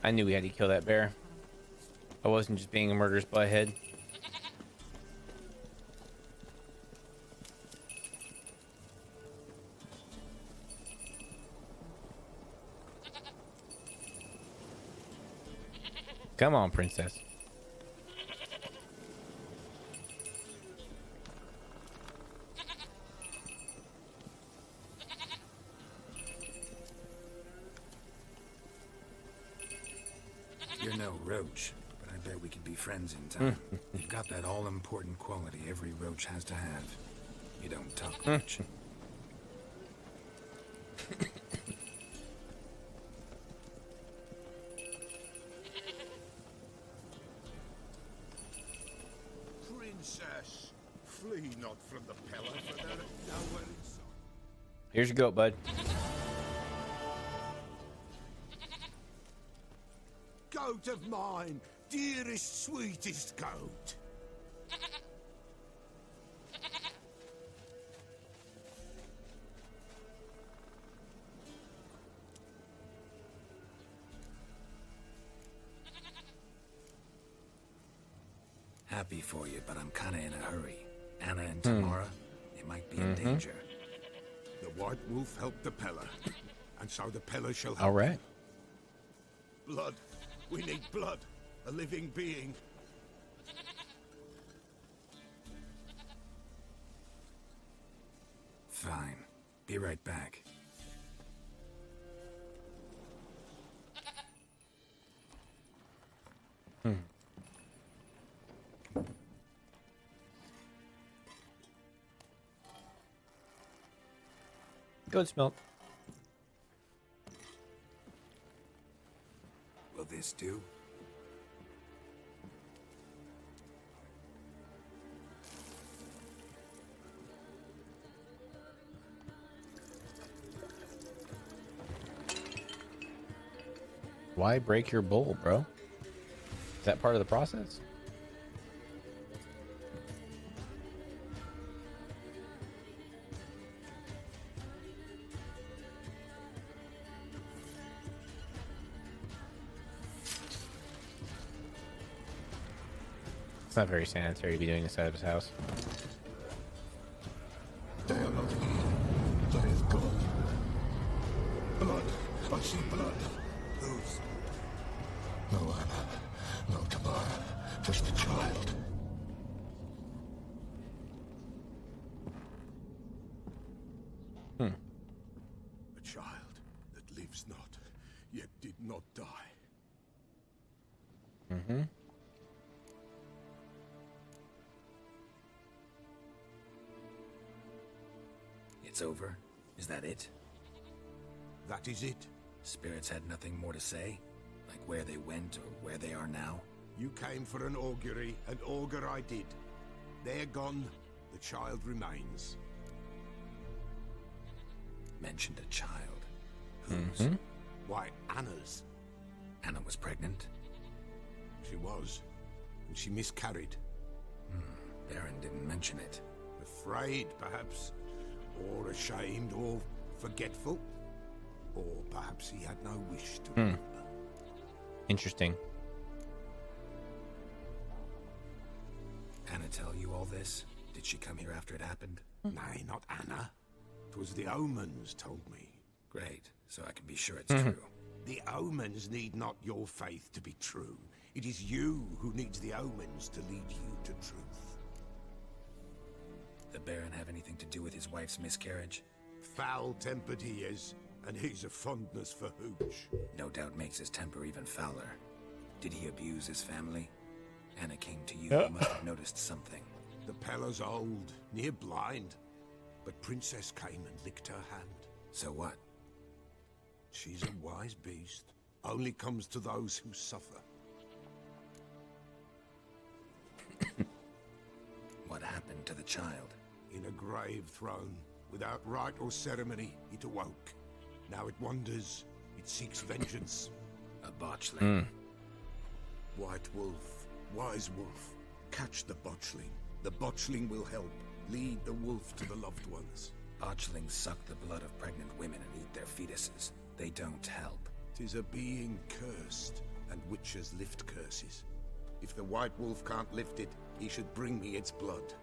Speaker 2: I knew we had to kill that bear. I wasn't just being a murderous butthead. Come on, princess.
Speaker 8: You're no roach, but I bet we could be friends in time. You've got that all-important quality every roach has to have. You don't talk much.
Speaker 5: Princess, flee not from the Peller, for there is nowhere inside.
Speaker 2: Here's your goat, bud.
Speaker 5: Goat of mine, dearest, sweetest goat.
Speaker 8: Happy for you, but I'm kinda in a hurry. Anna and Tamara, they might be in danger.
Speaker 5: The White Wolf helped the Peller, and so the Peller shall help.
Speaker 2: All right.
Speaker 5: Blood. We need blood. A living being.
Speaker 8: Fine. Be right back.
Speaker 2: Goat's milk.
Speaker 8: Will this do?
Speaker 2: Why break your bowl, bro? Is that part of the process? It's not very sanitary to be doing this out of his house.
Speaker 5: They are not here. They have gone. Blood. I see blood. Whose? No Anna. No Tamara. Just a child. A child that lives not, yet did not die.
Speaker 2: Mm-hmm.
Speaker 15: It's over? Is that it?
Speaker 5: That is it.
Speaker 15: Spirits had nothing more to say? Like where they went or where they are now?
Speaker 5: You came for an augury, and augur I did. They're gone, the child remains.
Speaker 15: Mentioned a child. Whose?
Speaker 5: Why, Anna's.
Speaker 15: Anna was pregnant?
Speaker 5: She was, and she miscarried.
Speaker 15: Baron didn't mention it.
Speaker 5: Afraid, perhaps, or ashamed, or forgetful. Or perhaps he had no wish to remember.
Speaker 2: Interesting.
Speaker 15: Anna tell you all this? Did she come here after it happened?
Speaker 5: Nay, not Anna. 'Twas the omens told me.
Speaker 15: Great, so I can be sure it's true.
Speaker 5: The omens need not your faith to be true. It is you who needs the omens to lead you to truth.
Speaker 15: The Baron have anything to do with his wife's miscarriage?
Speaker 5: Foul-tempered he is, and he's a fondness for hooch.
Speaker 15: No doubt makes his temper even fouler. Did he abuse his family? Anna came to you,
Speaker 2: Yep.
Speaker 15: must have noticed something.
Speaker 5: The Pella's old, near blind, but Princess came and licked her hand.
Speaker 15: So what?
Speaker 5: She's a wise beast. Only comes to those who suffer.
Speaker 15: What happened to the child?
Speaker 5: In a grave thrown, without rite or ceremony, it awoke. Now it wanders, it seeks vengeance.
Speaker 15: A botchling.
Speaker 5: White wolf, wise wolf, catch the botchling. The botchling will help, lead the wolf to the loved ones.
Speaker 15: Botchlings suck the blood of pregnant women and eat their fetuses. They don't help.
Speaker 5: 'Tis a being cursed, and witches lift curses. If the white wolf can't lift it, he should bring me its blood.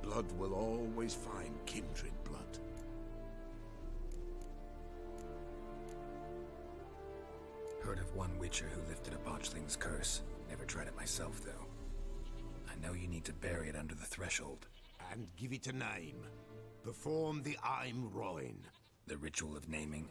Speaker 5: Blood will always find kindred blood.
Speaker 15: Heard of one witcher who lifted a botchling's curse. Never tried it myself, though. I know you need to bury it under the threshold.
Speaker 5: And give it a name. Perform the Aim Roin.
Speaker 15: The ritual of naming?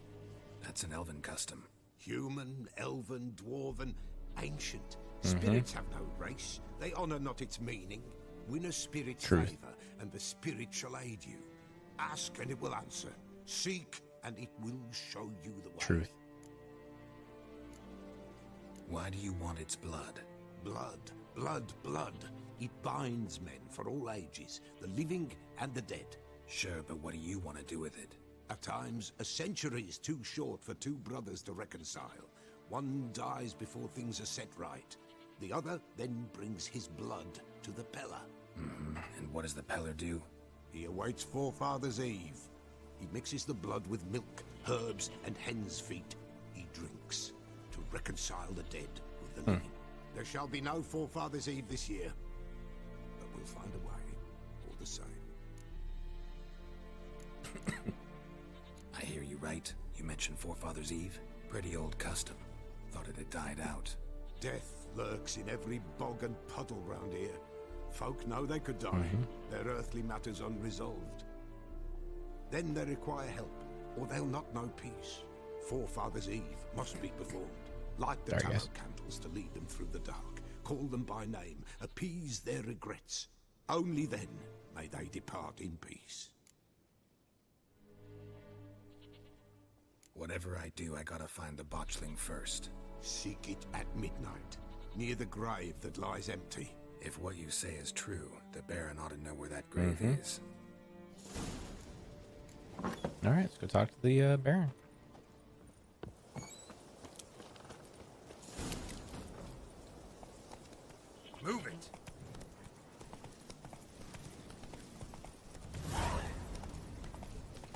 Speaker 15: That's an elven custom.
Speaker 5: Human, elven, dwarven, ancient. Spirits have no race. They honor not its meaning. Win a spirit's favor, and the spirit shall aid you. Ask, and it will answer. Seek, and it will show you the way.
Speaker 2: Truth.
Speaker 15: Why do you want its blood?
Speaker 5: Blood, blood, blood. It binds men for all ages, the living and the dead.
Speaker 15: Sure, but what do you want to do with it?
Speaker 5: At times, a century is too short for two brothers to reconcile. One dies before things are set right. The other then brings his blood to the Pella.
Speaker 15: And what does the Peller do?
Speaker 5: He awaits Forefathers' Eve. He mixes the blood with milk, herbs, and hen's feet. He drinks to reconcile the dead with the living. There shall be no Forefathers' Eve this year, but we'll find a way, all the same.
Speaker 15: I hear you right. You mentioned Forefathers' Eve. Pretty old custom. Thought it had died out.
Speaker 5: Death lurks in every bog and puddle round here. Folk know they could die, their earthly matters unresolved. Then they require help, or they'll not know peace. Forefathers' Eve must be performed. Light the tallow candles to lead them through the dark. Call them by name, appease their regrets. Only then may they depart in peace.
Speaker 15: Whatever I do, I gotta find the botchling first.
Speaker 5: Seek it at midnight, near the grave that lies empty.
Speaker 15: If what you say is true, the Baron ought to know where that grave is.
Speaker 2: All right, let's go talk to the Baron.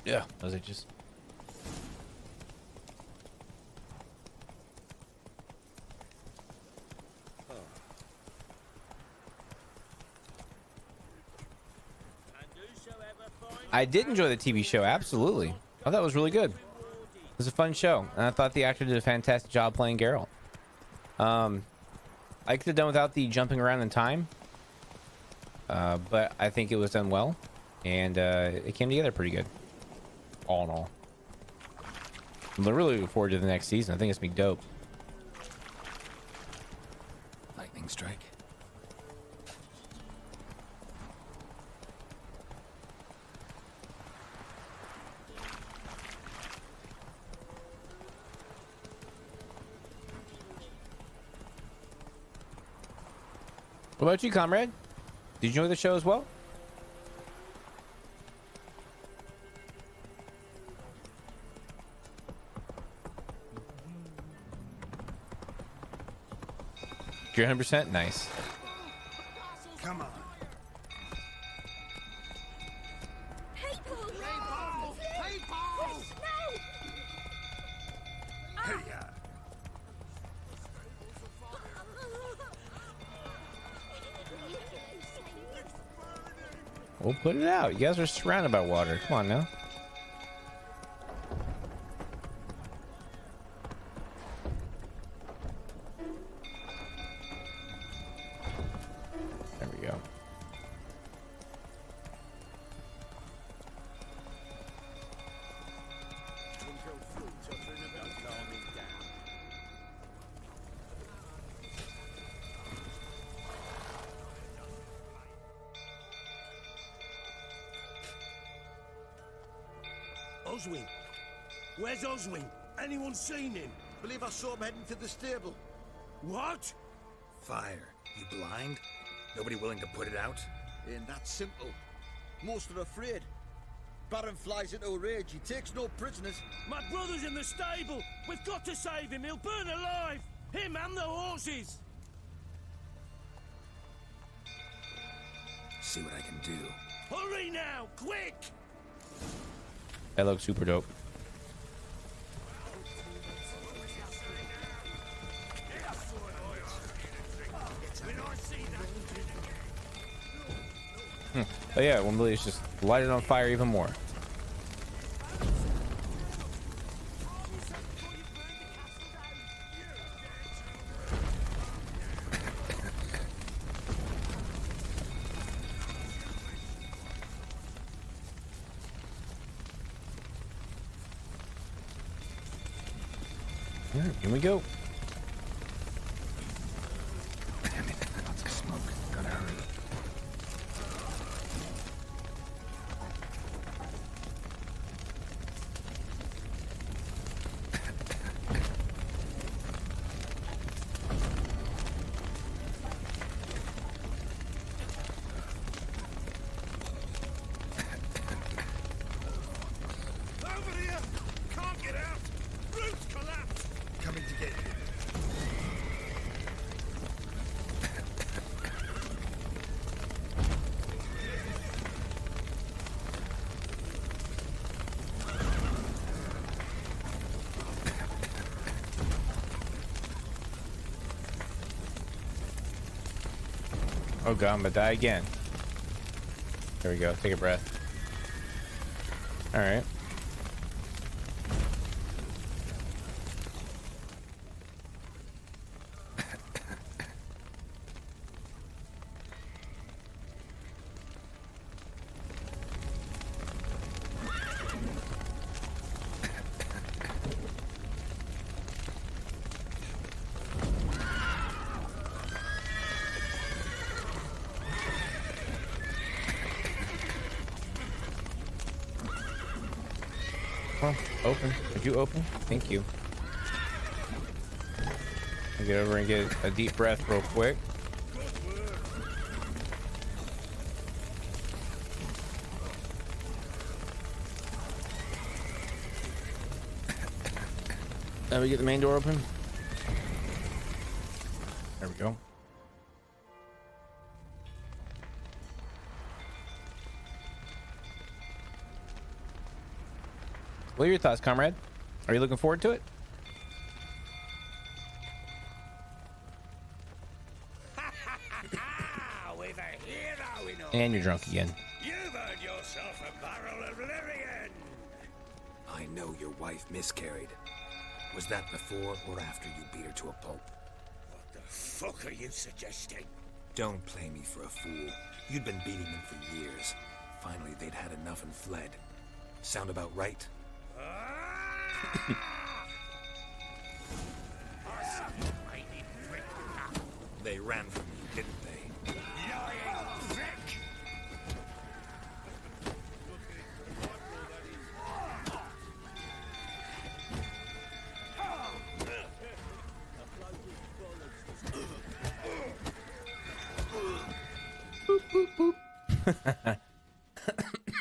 Speaker 2: Yeah, was it just? I did enjoy the TV show, absolutely. I thought it was really good. It was a fun show, and I thought the actor did a fantastic job playing Geralt. I could have done without the jumping around in time, but I think it was done well, and it came together pretty good, all in all. I'm really looking forward to the next season. I think it's gonna be dope.
Speaker 15: Lightning strike.
Speaker 2: What about you, comrade? Did you enjoy the show as well? You're 100% nice.
Speaker 14: Come on.
Speaker 13: People!
Speaker 14: People! People!
Speaker 13: No!
Speaker 14: Hey,
Speaker 2: We'll put it out. You guys are surrounded by water. Come on now. There we go.
Speaker 9: Oswin? Where's Oswin? Anyone seen him?
Speaker 14: Believe I saw him heading to the stable.
Speaker 9: What?
Speaker 15: Fire. You blind? Nobody willing to put it out?
Speaker 14: Ain't that simple. Most are afraid. Baron flies into a rage. He takes no prisoners.
Speaker 9: My brother's in the stable. We've got to save him. He'll burn alive. Him and the horses.
Speaker 15: See what I can do.
Speaker 9: Hurry now, quick!
Speaker 2: That looks super dope. Oh yeah, one really is just light it on fire even more. All right, here we go.
Speaker 8: Damn it, lots of smoke. Gotta hurry.
Speaker 14: Over here! Can't get out! Roof's collapsed!
Speaker 15: Coming to get you.
Speaker 2: Oh god, I'm gonna die again. There we go. Take a breath. All right. Well, open. Would you open? Thank you. I'll get over and get a deep breath real quick. Now we get the main door open. There we go. What are your thoughts, comrade? Are you looking forward to it?
Speaker 6: With a hero in all
Speaker 2: And you're
Speaker 6: this.
Speaker 2: drunk again.
Speaker 6: You've earned yourself a barrel of Lyrian.
Speaker 15: I know your wife miscarried. Was that before or after you beat her to a pulp?
Speaker 6: What the fuck are you suggesting?
Speaker 15: Don't play me for a fool. You'd been beating them for years. Finally, they'd had enough and fled. Sound about right? They ran from you, didn't they?
Speaker 6: Lying prick!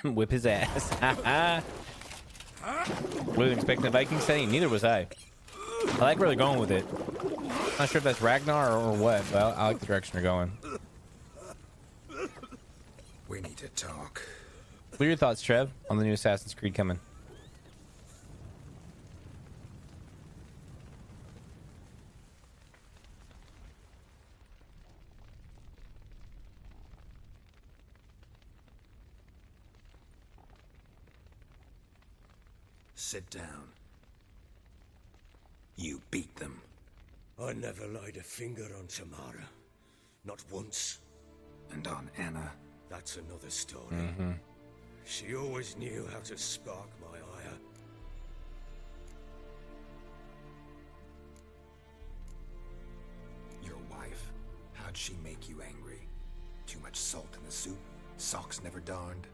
Speaker 2: Whip his ass. Wasn't expecting a Viking setting. Neither was I. I like where they're going with it. Not sure if that's Ragnar or what, but I like the direction they're going.
Speaker 15: We need to talk.
Speaker 2: What are your thoughts, Trev, on the new Assassin's Creed coming?
Speaker 15: Sit down. You beat them.
Speaker 6: I never laid a finger on Tamara. Not once.
Speaker 15: And on Anna.
Speaker 6: That's another story.
Speaker 2: Mm-hmm.
Speaker 6: She always knew how to spark my ire.
Speaker 15: Your wife? How'd she make you angry? Too much salt in the soup? Socks never darned?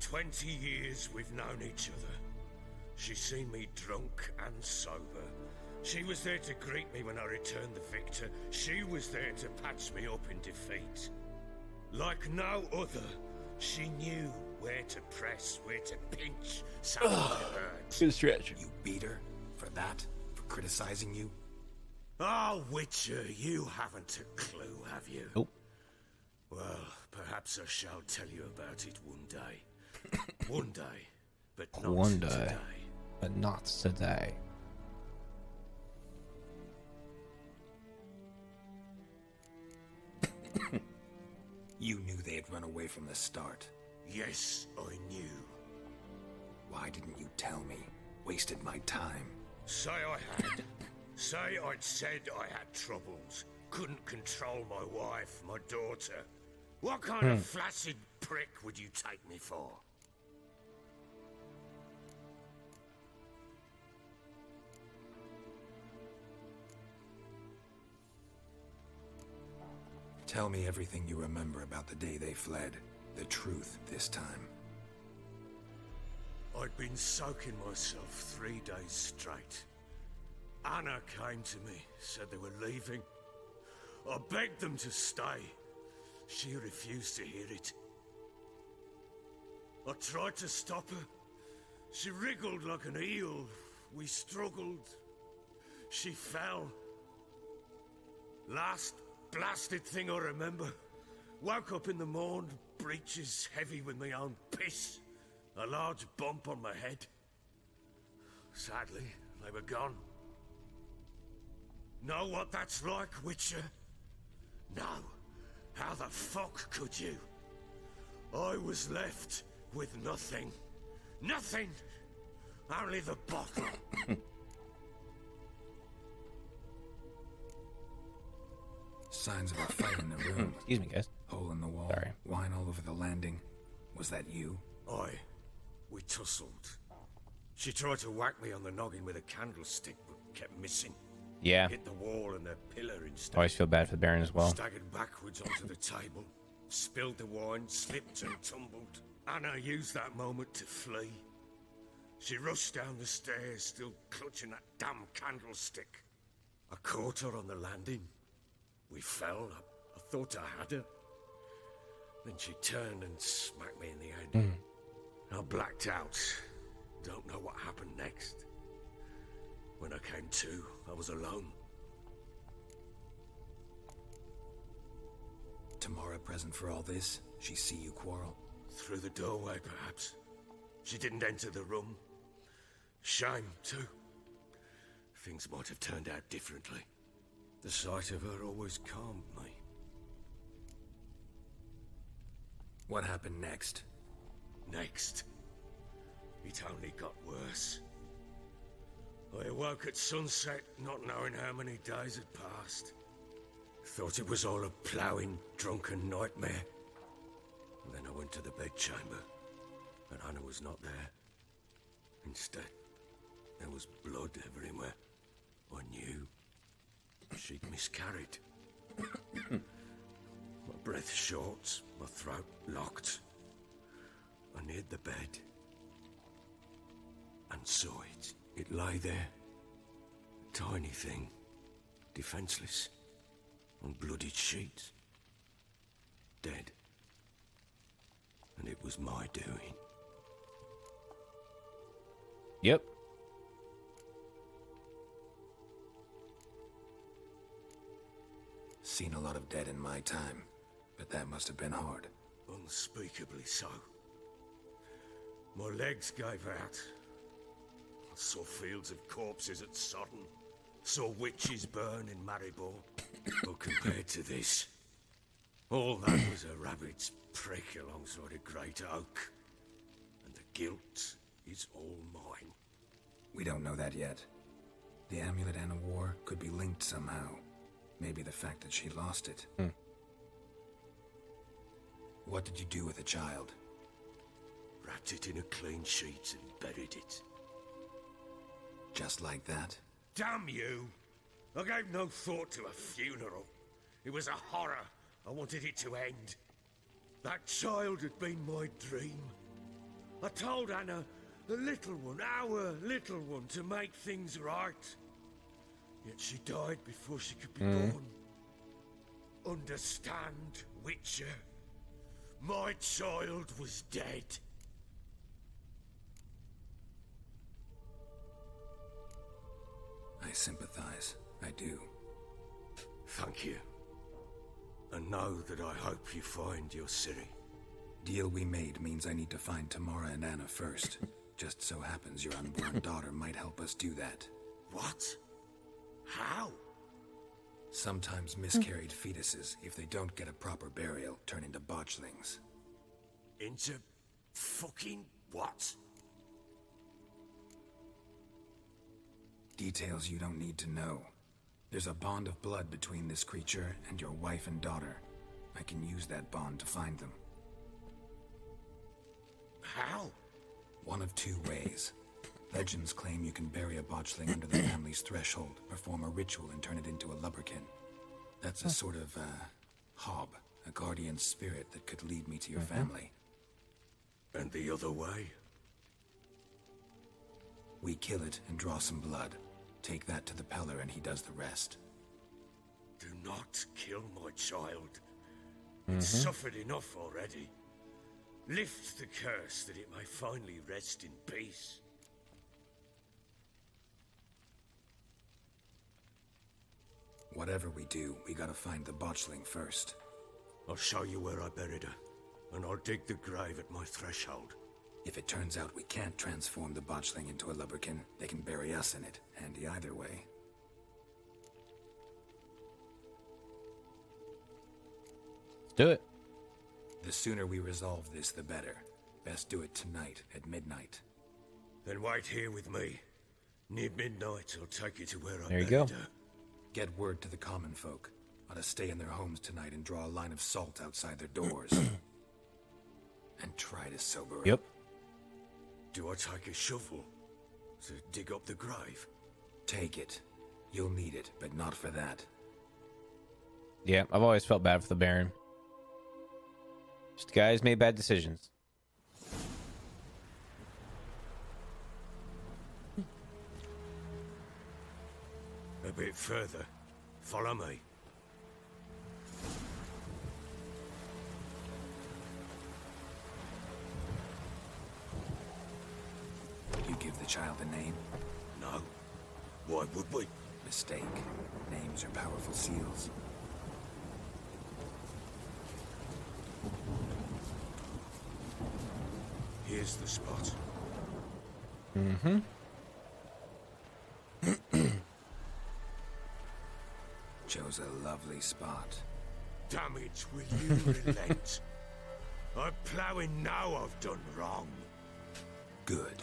Speaker 6: 20 years we've known each other. She's seen me drunk and sober. She was there to greet me when I returned the victor. She was there to patch me up in defeat. Like no other, she knew where to press, where to pinch, so it hurt.
Speaker 2: Good stretch.
Speaker 15: You beat her? For that? For criticizing you?
Speaker 6: Oh, Witcher, you haven't a clue, have you?
Speaker 2: Nope.
Speaker 6: Well, perhaps I shall tell you about it one day. One day, but not
Speaker 2: One day,
Speaker 6: today.
Speaker 2: but not today.
Speaker 15: You knew they had run away from the start.
Speaker 6: Yes, I knew.
Speaker 15: Why didn't you tell me? Wasted my time.
Speaker 6: Say I had. Say I'd said I had troubles. Couldn't control my wife, my daughter. What kind of flaccid prick would you take me for?
Speaker 15: Tell me everything you remember about the day they fled. The truth this time.
Speaker 6: I'd been soaking myself 3 days straight. Anna came to me, said they were leaving. I begged them to stay. She refused to hear it. I tried to stop her. She wriggled like an eel. We struggled. She fell. Last blasted thing I remember. Woke up in the morn, breeches heavy with my own piss. A large bump on my head. Sadly, they were gone. Know what that's like, Witcher? No. How the fuck could you? I was left with nothing. Nothing! Only the bottle.
Speaker 15: Signs of a fight in the room.
Speaker 2: Excuse me, guys.
Speaker 15: Hole in the wall.
Speaker 2: Sorry.
Speaker 15: Wine all over the landing. Was that you?
Speaker 6: Aye. We tussled. She tried to whack me on the noggin with a candlestick, but kept missing.
Speaker 2: Yeah.
Speaker 6: Hit the wall and the pillar instead.
Speaker 2: Always feel bad for the Baron as well.
Speaker 6: Staggered backwards onto the table. Spilled the wine, slipped and tumbled. Anna used that moment to flee. She rushed down the stairs, still clutching that damn candlestick. I caught her on the landing. We fell. I thought I had her. Then she turned and smacked me in the head. I blacked out. Don't know what happened next. When I came to, I was alone.
Speaker 15: Tamara present for all this? She see you quarrel?
Speaker 6: Through the doorway, perhaps. She didn't enter the room. Shame, too. Things might have turned out differently. The sight of her always calmed me.
Speaker 15: What happened next?
Speaker 6: Next, it only got worse. I awoke at sunset, not knowing how many days had passed. Thought it was all a ploughing, drunken nightmare. And then I went to the bedchamber, and Anna was not there. Instead, there was blood everywhere. I knew she'd miscarried. My breath short, my throat locked. I neared the bed and saw it. It lay there, a tiny thing, defenseless, on bloodied sheets, dead. And it was my doing.
Speaker 2: Yep.
Speaker 15: Seen a lot of dead in my time, but that must have been hard.
Speaker 6: Unspeakably so. My legs gave out. I saw fields of corpses at Sodden. Saw witches burn in Maribor. But compared to this, all that was a rabbit's prick alongside a great oak. And the guilt is all mine.
Speaker 15: We don't know that yet. The amulet Anna wore could be linked somehow. Maybe the fact that she lost it. What did you do with the child?
Speaker 6: Wrapped it in a clean sheet and buried it.
Speaker 15: Just like that?
Speaker 6: Damn you! I gave no thought to a funeral. It was a horror. I wanted it to end. That child had been my dream. I told Anna, the little one, our little one, to make things right. Yet she died before she could be born. Understand, Witcher? My child was dead.
Speaker 15: I sympathize. I do.
Speaker 6: Thank you. And know that I hope you find your ciri.
Speaker 15: Deal we made means I need to find Tamara and Anna first. Just so happens your unborn daughter might help us do that.
Speaker 6: What? How?
Speaker 15: Sometimes miscarried fetuses, if they don't get a proper burial, turn into botchlings.
Speaker 6: Into fucking what?
Speaker 15: Details you don't need to know. There's a bond of blood between this creature and your wife and daughter. I can use that bond to find them.
Speaker 6: How?
Speaker 15: One of two ways. Legends claim you can bury a botchling under the family's threshold, perform a ritual and turn it into a lubberkin. That's a sort of, hob, a guardian spirit that could lead me to your family.
Speaker 6: And the other way?
Speaker 15: We kill it and draw some blood. Take that to the Peller and he does the rest.
Speaker 6: Do not kill my child. It's suffered enough already. Lift the curse that it may finally rest in peace.
Speaker 15: Whatever we do, we gotta find the botchling first.
Speaker 6: I'll show you where I buried her, and I'll dig the grave at my threshold.
Speaker 15: If it turns out we can't transform the botchling into a lubberkin, they can bury us in it. Handy either way.
Speaker 2: Let's do it.
Speaker 15: The sooner we resolve this, the better. Best do it tonight at midnight.
Speaker 6: Then wait here with me. Near midnight, I'll take you to where I
Speaker 2: There you
Speaker 6: buried
Speaker 2: go.
Speaker 6: her.
Speaker 15: Get word to the common folk. Ought to stay in their homes tonight and draw a line of salt outside their doors. And try to sober up.
Speaker 6: Do I take a shovel to dig up the grave?
Speaker 15: Take it. You'll need it, but not for that.
Speaker 2: Yeah, I've always felt bad for the Baron. Just guys made bad decisions.
Speaker 6: A bit further. Follow me.
Speaker 15: You give the child a name?
Speaker 6: No. Why would we?
Speaker 15: Mistake. Names are powerful seals.
Speaker 6: Here's the spot.
Speaker 15: Chose a lovely spot.
Speaker 6: Damn it, will you relent? I'm ploughing now I've done wrong.
Speaker 15: Good.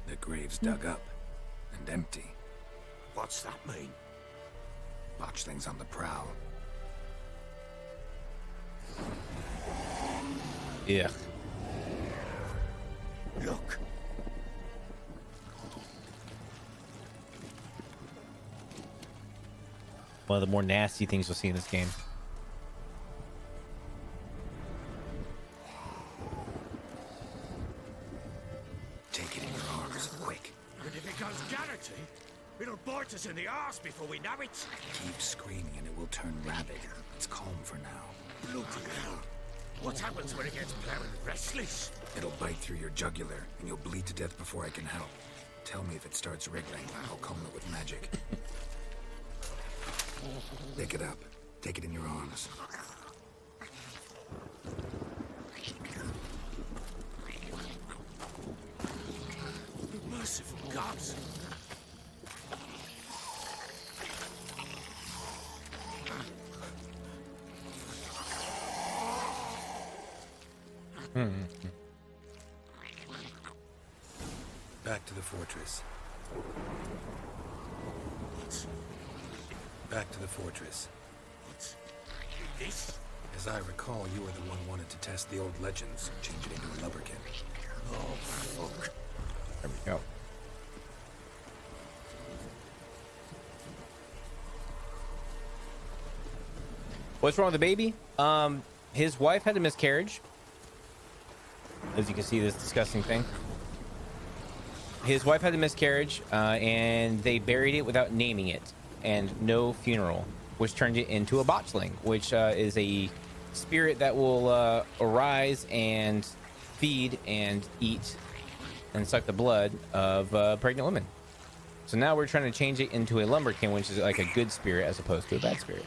Speaker 15: The grave's dug up and empty.
Speaker 6: What's that mean?
Speaker 15: Botchling's on the prowl.
Speaker 2: Yeah.
Speaker 6: Look.
Speaker 2: One of the more nasty things you'll see in this game.
Speaker 15: Take it in your arms, quick.
Speaker 6: And if it goes Garrity, it'll bite us in the arse before we know it.
Speaker 15: Keep screaming and it will turn rabid. It's calm for now.
Speaker 6: Bloody hell. What happens when it gets plowing restless?
Speaker 15: It'll bite through your jugular and you'll bleed to death before I can help. Tell me if it starts wriggling. I'll calm it with magic. Pick it up. Take it in your arms.
Speaker 6: Merciful gods.
Speaker 15: Back to the fortress. Back to the fortress.
Speaker 6: What's this?
Speaker 15: As I recall, you were the one wanted to test the old legends, change it into a lubberkin.
Speaker 6: Oh, fuck.
Speaker 2: There we go. What's wrong with the baby? His wife had a miscarriage. As you can see, this disgusting thing. His wife had a miscarriage, and they buried it without naming it, and no funeral, which turned it into a botchling, which is a spirit that will arise and feed and eat and suck the blood of pregnant women. So now we're trying to change it into a lumberkin, which is like a good spirit as opposed to a bad spirit.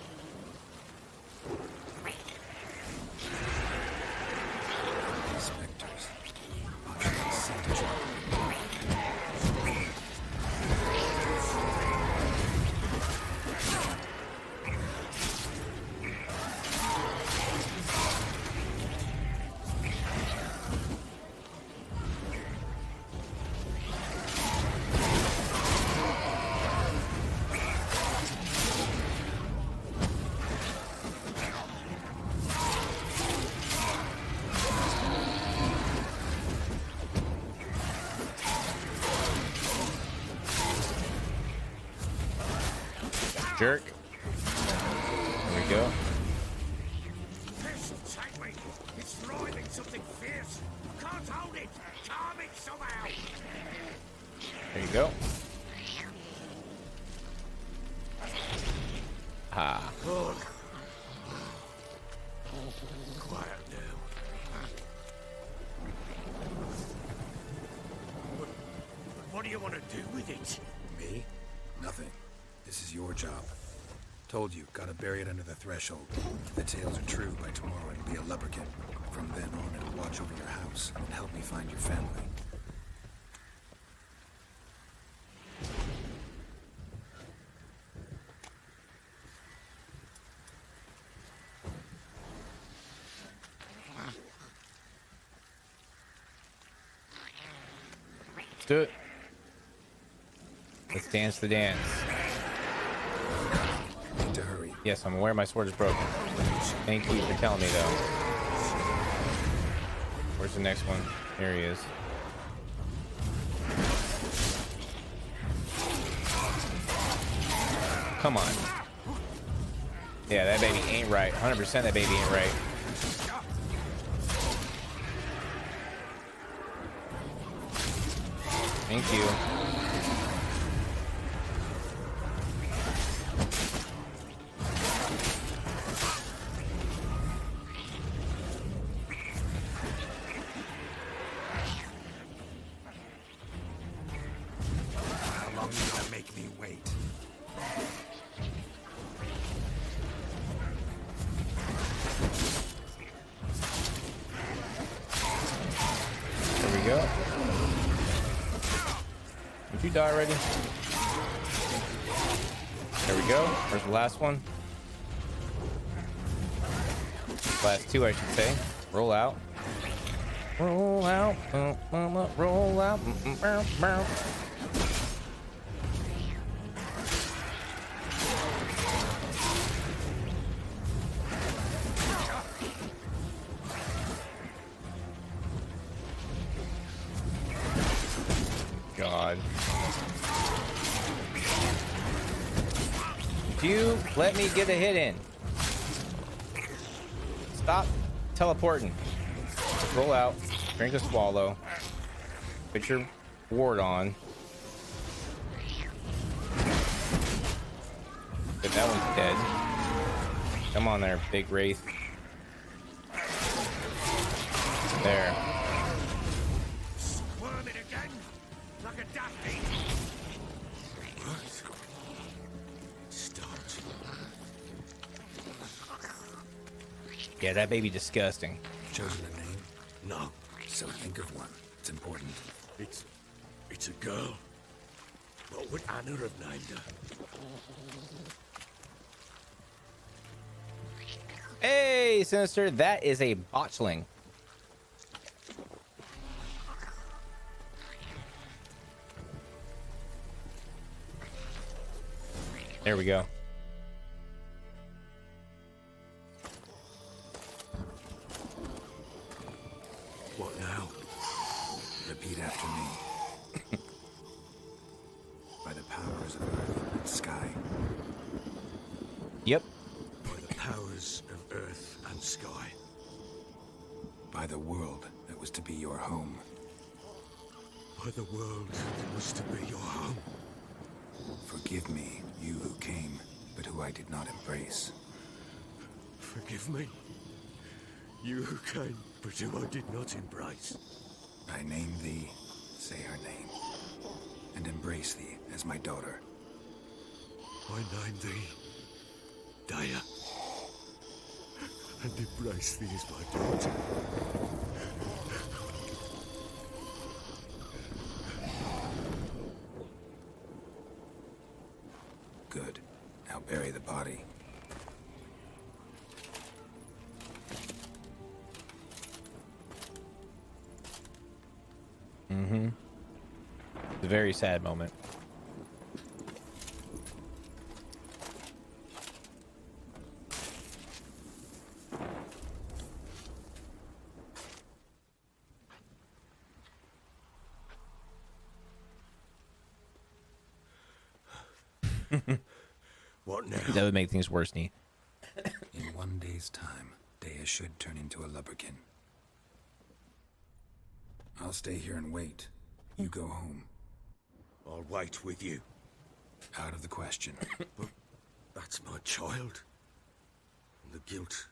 Speaker 2: Jerk. There we go.
Speaker 6: Take me. It's thriving something fierce. I can't hold it. Calm it somehow.
Speaker 2: There you go. Ah.
Speaker 6: Good. Quiet now. What do you want to do with it?
Speaker 15: Me? Nothing. This is your job. Told you, gotta bury it under the threshold. If the tales are true, by tomorrow it'll be a lubberkin. From then on, it'll watch over your house and help me find your family.
Speaker 2: Let's do it. Let's dance the dance.
Speaker 15: Need to hurry.
Speaker 2: Yes, I'm aware my sword is broken. Thank you for telling me, though. Where's the next one? Here he is. Come on. Yeah, that baby ain't right. 100% that baby ain't right. Thank you.
Speaker 15: How long you gonna make me wait?
Speaker 2: There we go. Did you die already? There we go. Where's the last one? Last two, I should say. Roll out. Roll out. Roll out. God. You let me get a hit in. Stop teleporting. Roll out. Drink a swallow. Put your ward on. But that one's dead. Come on there, big wraith. There.
Speaker 6: Squirming again, like a daffy. Start.
Speaker 2: Yeah, that baby disgusting.
Speaker 15: Chosen a name?
Speaker 6: No.
Speaker 15: So think of one. It's important.
Speaker 6: It's a girl. What would Anna have named her?
Speaker 2: Hey, Sinister, that is a botchling. There we go.
Speaker 6: What now?
Speaker 15: Repeat after me. By the powers of earth and sky.
Speaker 2: Yep.
Speaker 6: By the powers of earth and sky.
Speaker 15: By the world that was to be your home.
Speaker 6: By the world that was to be your home.
Speaker 15: Forgive me, you who came, but who I did not embrace.
Speaker 6: Forgive me. You who came, but who I did not embrace.
Speaker 15: I name thee, say her name, and embrace thee as my daughter.
Speaker 6: I name thee Daya, and embrace thee as my daughter.
Speaker 15: Good. Now bury the body.
Speaker 2: Mm-hmm. It's a very sad moment.
Speaker 6: What now?
Speaker 2: That would make things worse, Nee.
Speaker 15: In 1 day's time, Daya should turn into a lubberkin. I'll stay here and wait. You go home.
Speaker 6: I'll wait with you.
Speaker 15: Out of the question.
Speaker 6: But that's my child. And the guilt,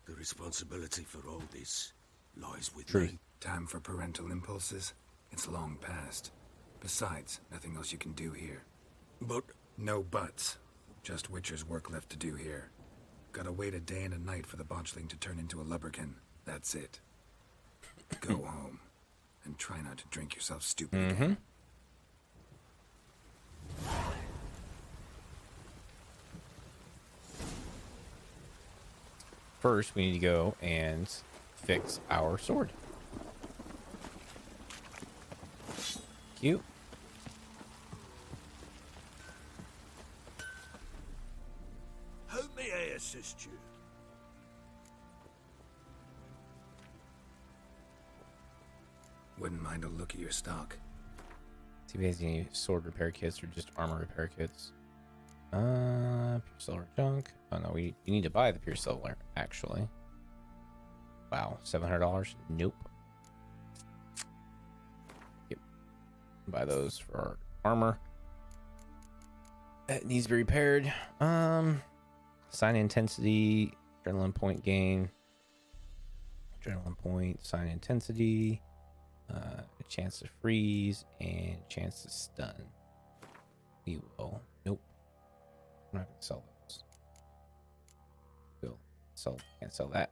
Speaker 6: the responsibility for all this lies with me.
Speaker 15: Time for parental impulses? It's long past. Besides, nothing else you can do here.
Speaker 6: But...
Speaker 15: No buts. Just Witcher's work left to do here. Gotta wait a day and a night for the botchling to turn into a lubberkin. That's it. Go home. And try not to drink yourself stupid again.
Speaker 2: First, we need to go and fix our sword. Cute.
Speaker 9: How may I assist you?
Speaker 15: Wouldn't mind a look at your stock.
Speaker 2: See if he has any sword repair kits or just armor repair kits. Pure silver junk. Oh no, you need to buy the pure silver, actually. Wow, $700? Nope. Yep. Buy those for our armor. That needs to be repaired. Sign intensity, adrenaline point gain. Adrenaline point, sign intensity. A chance to freeze and a chance to stun. We will. Nope. I'm not gonna sell those. Cool. Can't sell that.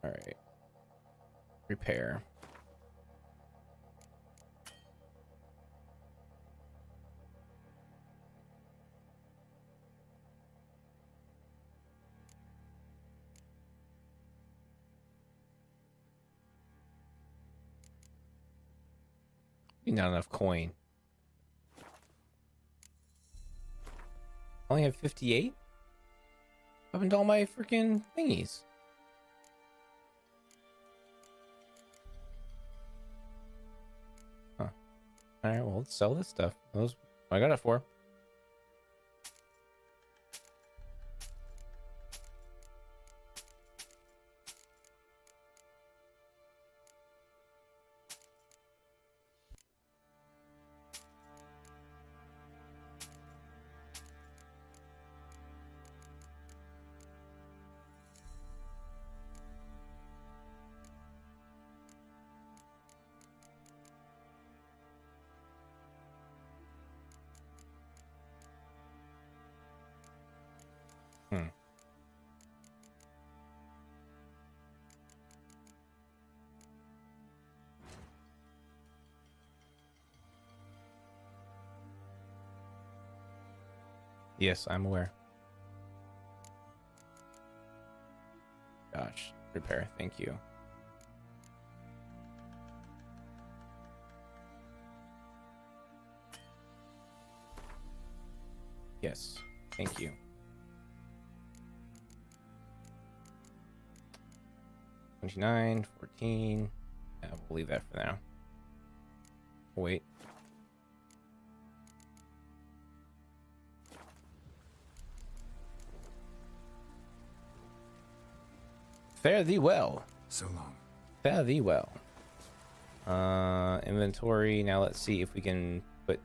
Speaker 2: All right. Repair. Not enough coin. Only have 58? What happened to all my freaking thingies? Huh. Alright, well, let's sell this stuff. Those I got it for. Yes, I'm aware. Gosh, repair. Thank you. Yes, thank you. 29, 14. Yeah, we'll leave that for now. Wait. Fare thee well.
Speaker 15: So long.
Speaker 2: Fare thee well. Inventory. Now let's see if we can put.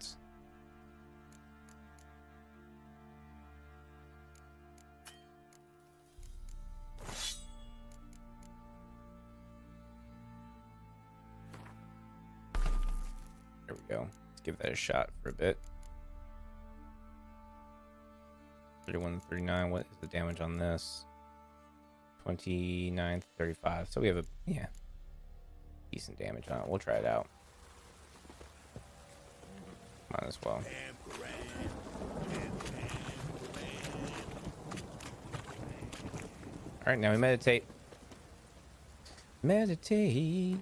Speaker 2: There we go. Let's give that a shot for a bit. 31 to 39. What is the damage on this? 29 to 35. So we have a decent damage on it. We'll try it out. Might as well. All right, now we meditate. Meditate.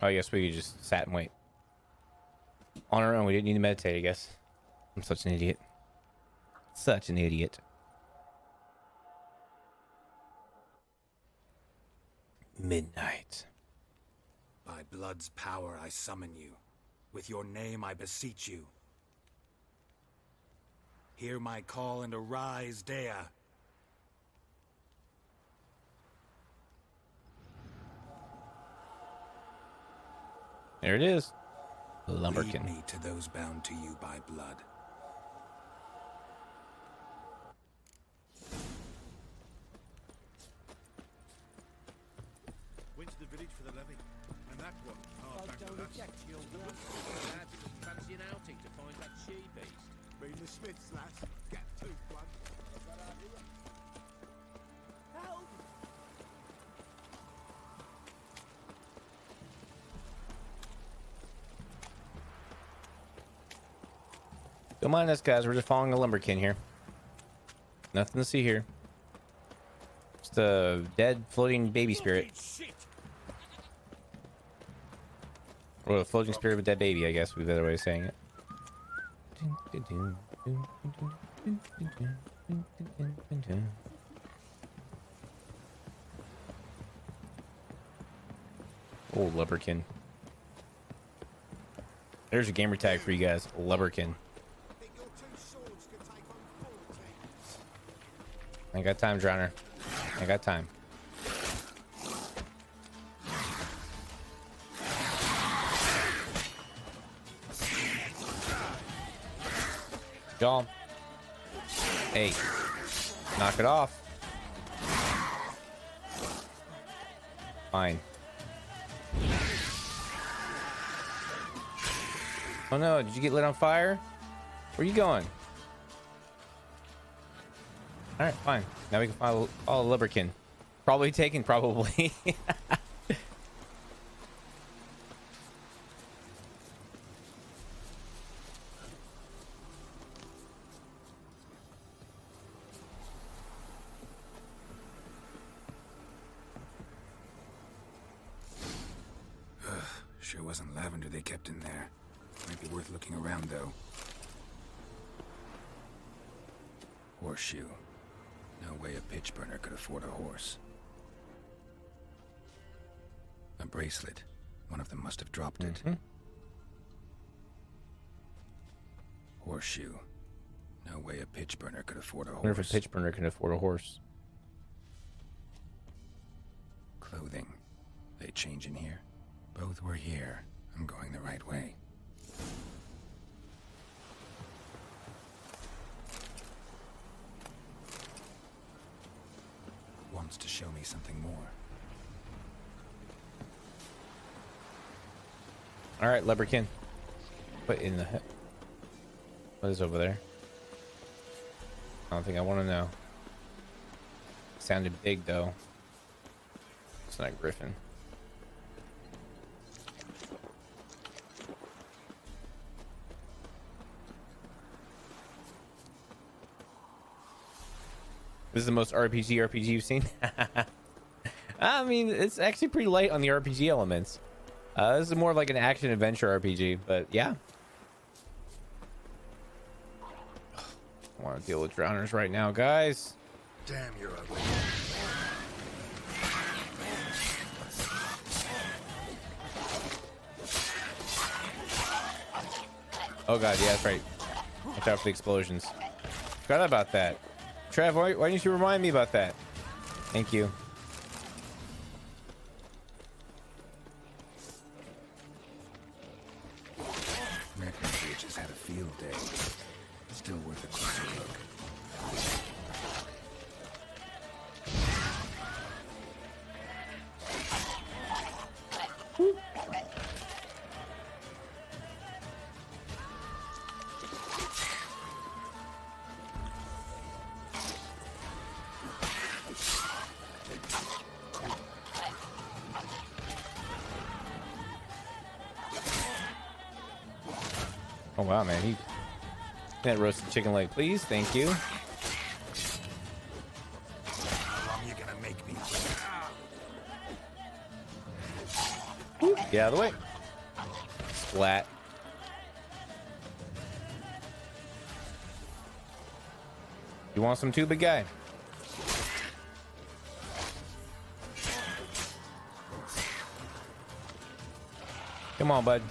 Speaker 2: Oh, I guess we just sat and wait. On our own, we didn't need to meditate, I guess. I'm such an idiot. Such an idiot. Midnight.
Speaker 15: By blood's power I summon you. With your name I beseech you. Hear my call and arise, Dea.
Speaker 2: There it is. Lumberkin.
Speaker 15: Lead me to those bound to you by blood.
Speaker 9: Went to the village for the levy, and that one. Oh, don't object to your work. Lads, fancy an outing to find that she-beast.
Speaker 16: Been the Smiths, lads. Get two, blood. Help!
Speaker 2: Don't mind us, guys. We're just following a lumberkin here. Nothing to see here. Just a dead floating baby spirit. Or a floating spirit of a dead baby, I guess would be a better way of saying it. Oh, lumberkin. There's a gamer tag for you guys. Lumberkin. I got time, Drowner. I got time. Y'all. Hey. Knock it off. Fine. Oh no, did you get lit on fire? Where you going? All right, fine. Now we can follow Liberkin. Probably taken, probably.
Speaker 8: Sure wasn't lavender they kept in there. Might be worth looking around, though. Horseshoe. No way a pitch burner could afford a horse. A bracelet. One of them must have dropped it. Horseshoe. No way a pitch burner could afford a horse.
Speaker 2: Wonder if a pitch burner can afford a horse.
Speaker 8: Clothing. They change in here? Both were here. I'm going the right way. Wants to show me something more.
Speaker 2: All right, Leprechaun. Put in the... What is over there? I don't think I want to know. Sounded big, though. It's not Griffin. This is the most RPG you've seen? I mean, it's actually pretty light on the RPG elements. This is more of like an action-adventure RPG, but yeah. I want to deal with drowners right now, guys.
Speaker 14: Damn, you're ugly.
Speaker 2: Oh god, yeah, that's right. Watch out for the explosions. Forgot about that. Trev, why didn't you remind me about that? Thank you.
Speaker 8: Necrophage just had a field day. Still worth a closer look.
Speaker 2: Oh wow, man, he that roasted chicken leg, please. Thank you.
Speaker 8: How long you gonna make me?
Speaker 2: Get out of the way. Splat. You want some too, big guy? Come on, bud.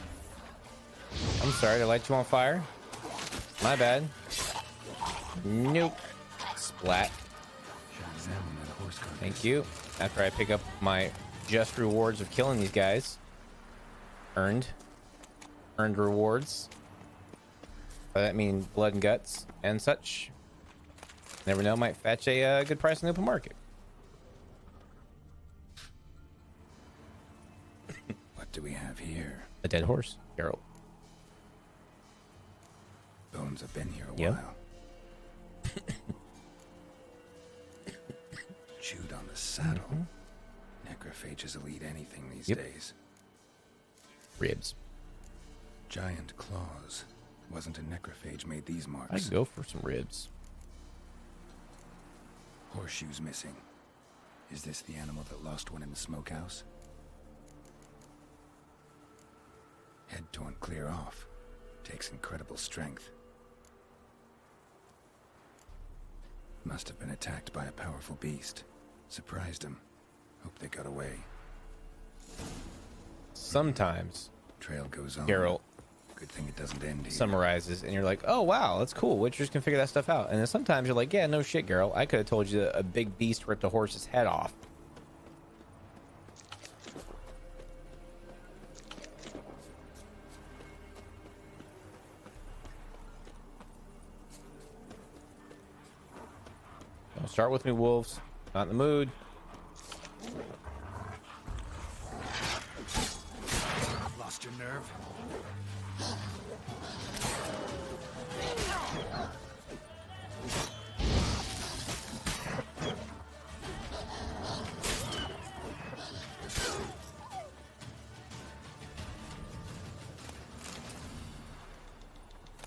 Speaker 2: I'm sorry to light you on fire. My bad. Nope. Splat. Thank you. After I pick up my just rewards of killing these guys. Earned rewards. By that mean blood and guts and such. Never know, might fetch a good price in the open market.
Speaker 8: What do we have here?
Speaker 2: A dead horse, Geralt.
Speaker 8: Bones have been here a
Speaker 2: Yep.
Speaker 8: while. Chewed on the saddle. Necrophages will eat anything these days.
Speaker 2: Ribs.
Speaker 8: Giant claws. Wasn't a necrophage made these marks.
Speaker 2: I'd go for some ribs.
Speaker 8: Horseshoes missing. Is this the animal that lost one in the smokehouse? Head torn clear off. Takes incredible strength. Must have been attacked by a powerful beast. Surprised him. Hope they got away.
Speaker 2: Sometimes
Speaker 8: Trail goes on.
Speaker 2: Geralt
Speaker 8: Good thing it doesn't end here.
Speaker 2: summarizes and you're like, oh wow, that's cool. Witchers can figure that stuff out. And then sometimes you're like, yeah, no shit, Geralt. I could have told you that a big beast ripped a horse's head off. Don't start with me, wolves. Not in the mood.
Speaker 14: Lost your nerve?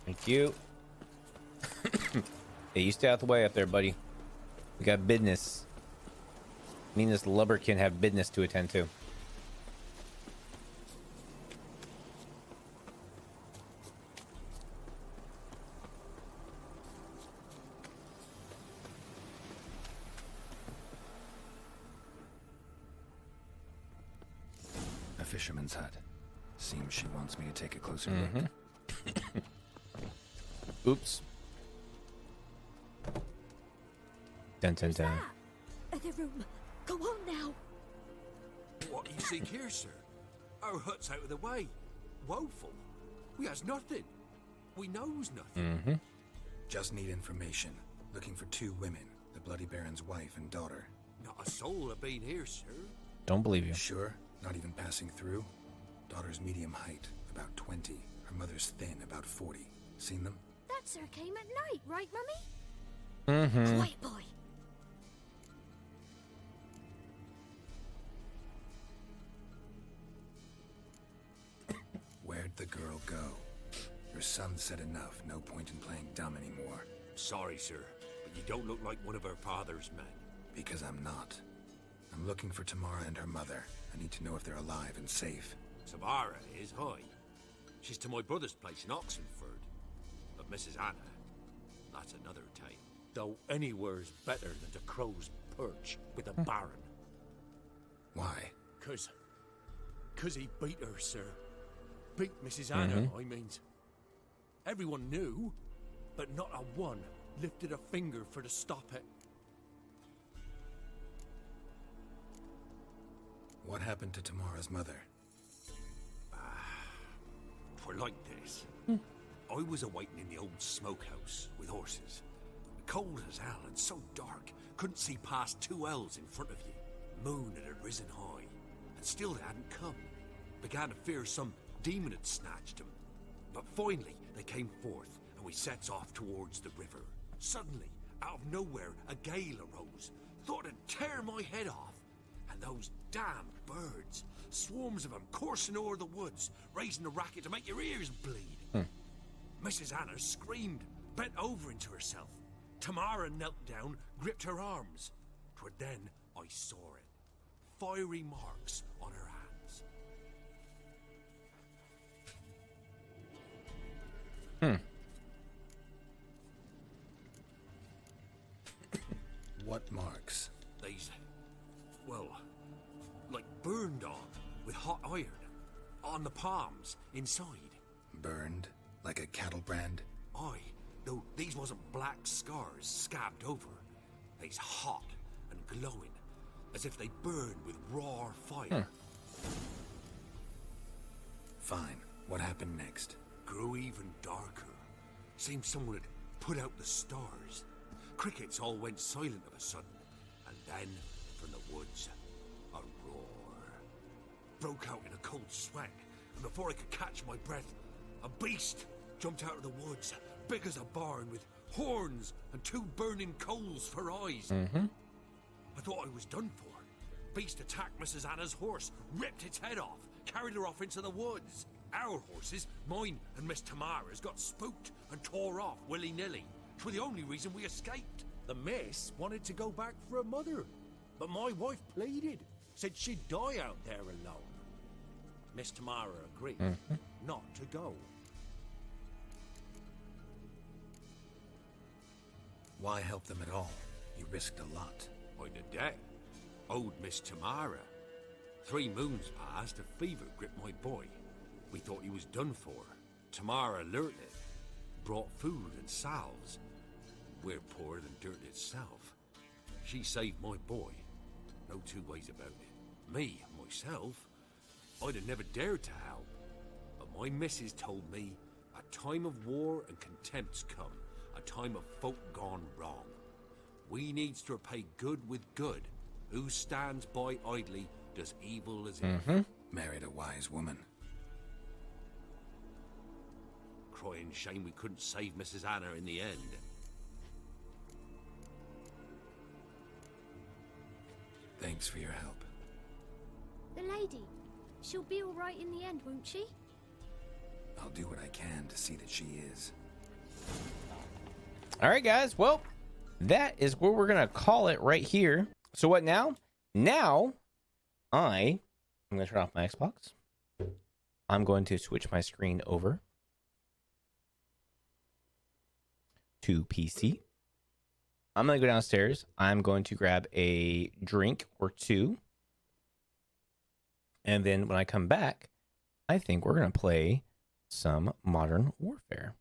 Speaker 2: Thank you. Hey, you stay out the way up there, buddy. We got business. Me and this lubberkin have business to attend to.
Speaker 8: A fisherman's hut. Seems she wants me to take a closer look.
Speaker 2: Oops. Dun dun dun.
Speaker 13: Other room. Go on now.
Speaker 10: What do you seek here, sir? Our hut's out of the way. Woeful. We has nothing. We knows nothing.
Speaker 15: Just need information. Looking for 2 women, the Bloody Baron's wife and daughter.
Speaker 10: Not a soul have been here, sir.
Speaker 2: Don't believe you.
Speaker 15: Sure? Not even passing through? Daughter's medium height, about 20. Her mother's thin, about 40. Seen them?
Speaker 13: That sir came at night, right, Mummy? Quiet, boy.
Speaker 15: Where'd the girl go? Your son said enough. No point in playing dumb anymore.
Speaker 10: Sorry, sir, but you don't look like one of her father's men.
Speaker 15: Because I'm not. I'm looking for Tamara and her mother. I need to know if they're alive and safe.
Speaker 10: Tamara is high. She's to my brother's place in Oxenford. But Mrs. Anna, that's another tale. Though anywhere's better than the Crow's Perch with a baron.
Speaker 15: Why?
Speaker 10: Cause he beat her, sir. Beat Mrs. Anna, I mean. Everyone knew, but not a one lifted a finger for to stop it.
Speaker 15: What happened to Tamara's mother?
Speaker 10: For like this. I was awaiting in the old smokehouse with horses. Cold as hell and so dark, couldn't see past 2 ells in front of you. Moon had risen high, and still they hadn't come. Began to fear some demon had snatched them. But finally, they came forth, and we sets off towards the river. Suddenly, out of nowhere, a gale arose. Thought it'd tear my head off. And those damn birds, swarms of them coursing over the woods, raising a racket to make your ears bleed. Mrs. Anna screamed, bent over into herself. Tamara knelt down, gripped her arms. 'Twere then I saw it. Fiery marks on her hands.
Speaker 15: What marks?
Speaker 10: These, well, like burned on with hot iron. On the palms, inside.
Speaker 15: Burned? Like a cattle brand?
Speaker 10: Aye, though these wasn't black scars scabbed over. They's hot and glowing, as if they burned with raw fire.
Speaker 15: Fine. What happened next?
Speaker 10: Grew even darker. Seemed someone had put out the stars. Crickets all went silent of a sudden, and then, from the woods, a roar. Broke out in a cold sweat, and before I could catch my breath, a beast jumped out of the woods, big as a barn, with horns and 2 burning coals for eyes. I thought I was done for. Beast attacked Mrs. Anna's horse, ripped its head off, carried her off into the woods. Our horses, mine and Miss Tamara's, got spooked and tore off willy-nilly. 'Twere the only reason we escaped. The miss wanted to go back for her mother, but my wife pleaded, said she'd die out there alone. Miss Tamara agreed not to go.
Speaker 15: Why help them at all? You risked a lot.
Speaker 10: I'd a debt. Owed Miss Tamara. 3 moons passed, a fever gripped my boy. We thought he was done for. Tamara learnt it. Brought food and salves. We're poorer than dirt itself. She saved my boy. No 2 ways about it. Me, myself, I'd have never dared to help. But my missus told me a time of war and contempt's come. A time of folk gone wrong. We needs to repay good with good. Who stands by idly does evil as if.
Speaker 15: Married a wise woman.
Speaker 10: Crying shame we couldn't save Mrs. Anna in the end.
Speaker 15: Thanks for your help.
Speaker 13: The lady. She'll be all right in the end, won't she?
Speaker 15: I'll do what I can to see that she is.
Speaker 2: All right, guys. Well, that is where we're gonna call it right here. So what now? Now, I'm gonna turn off my Xbox. I'm going to switch my screen over to PC. I'm gonna go downstairs. I'm going to grab a drink or two. And then when I come back, I think we're gonna play some Modern Warfare.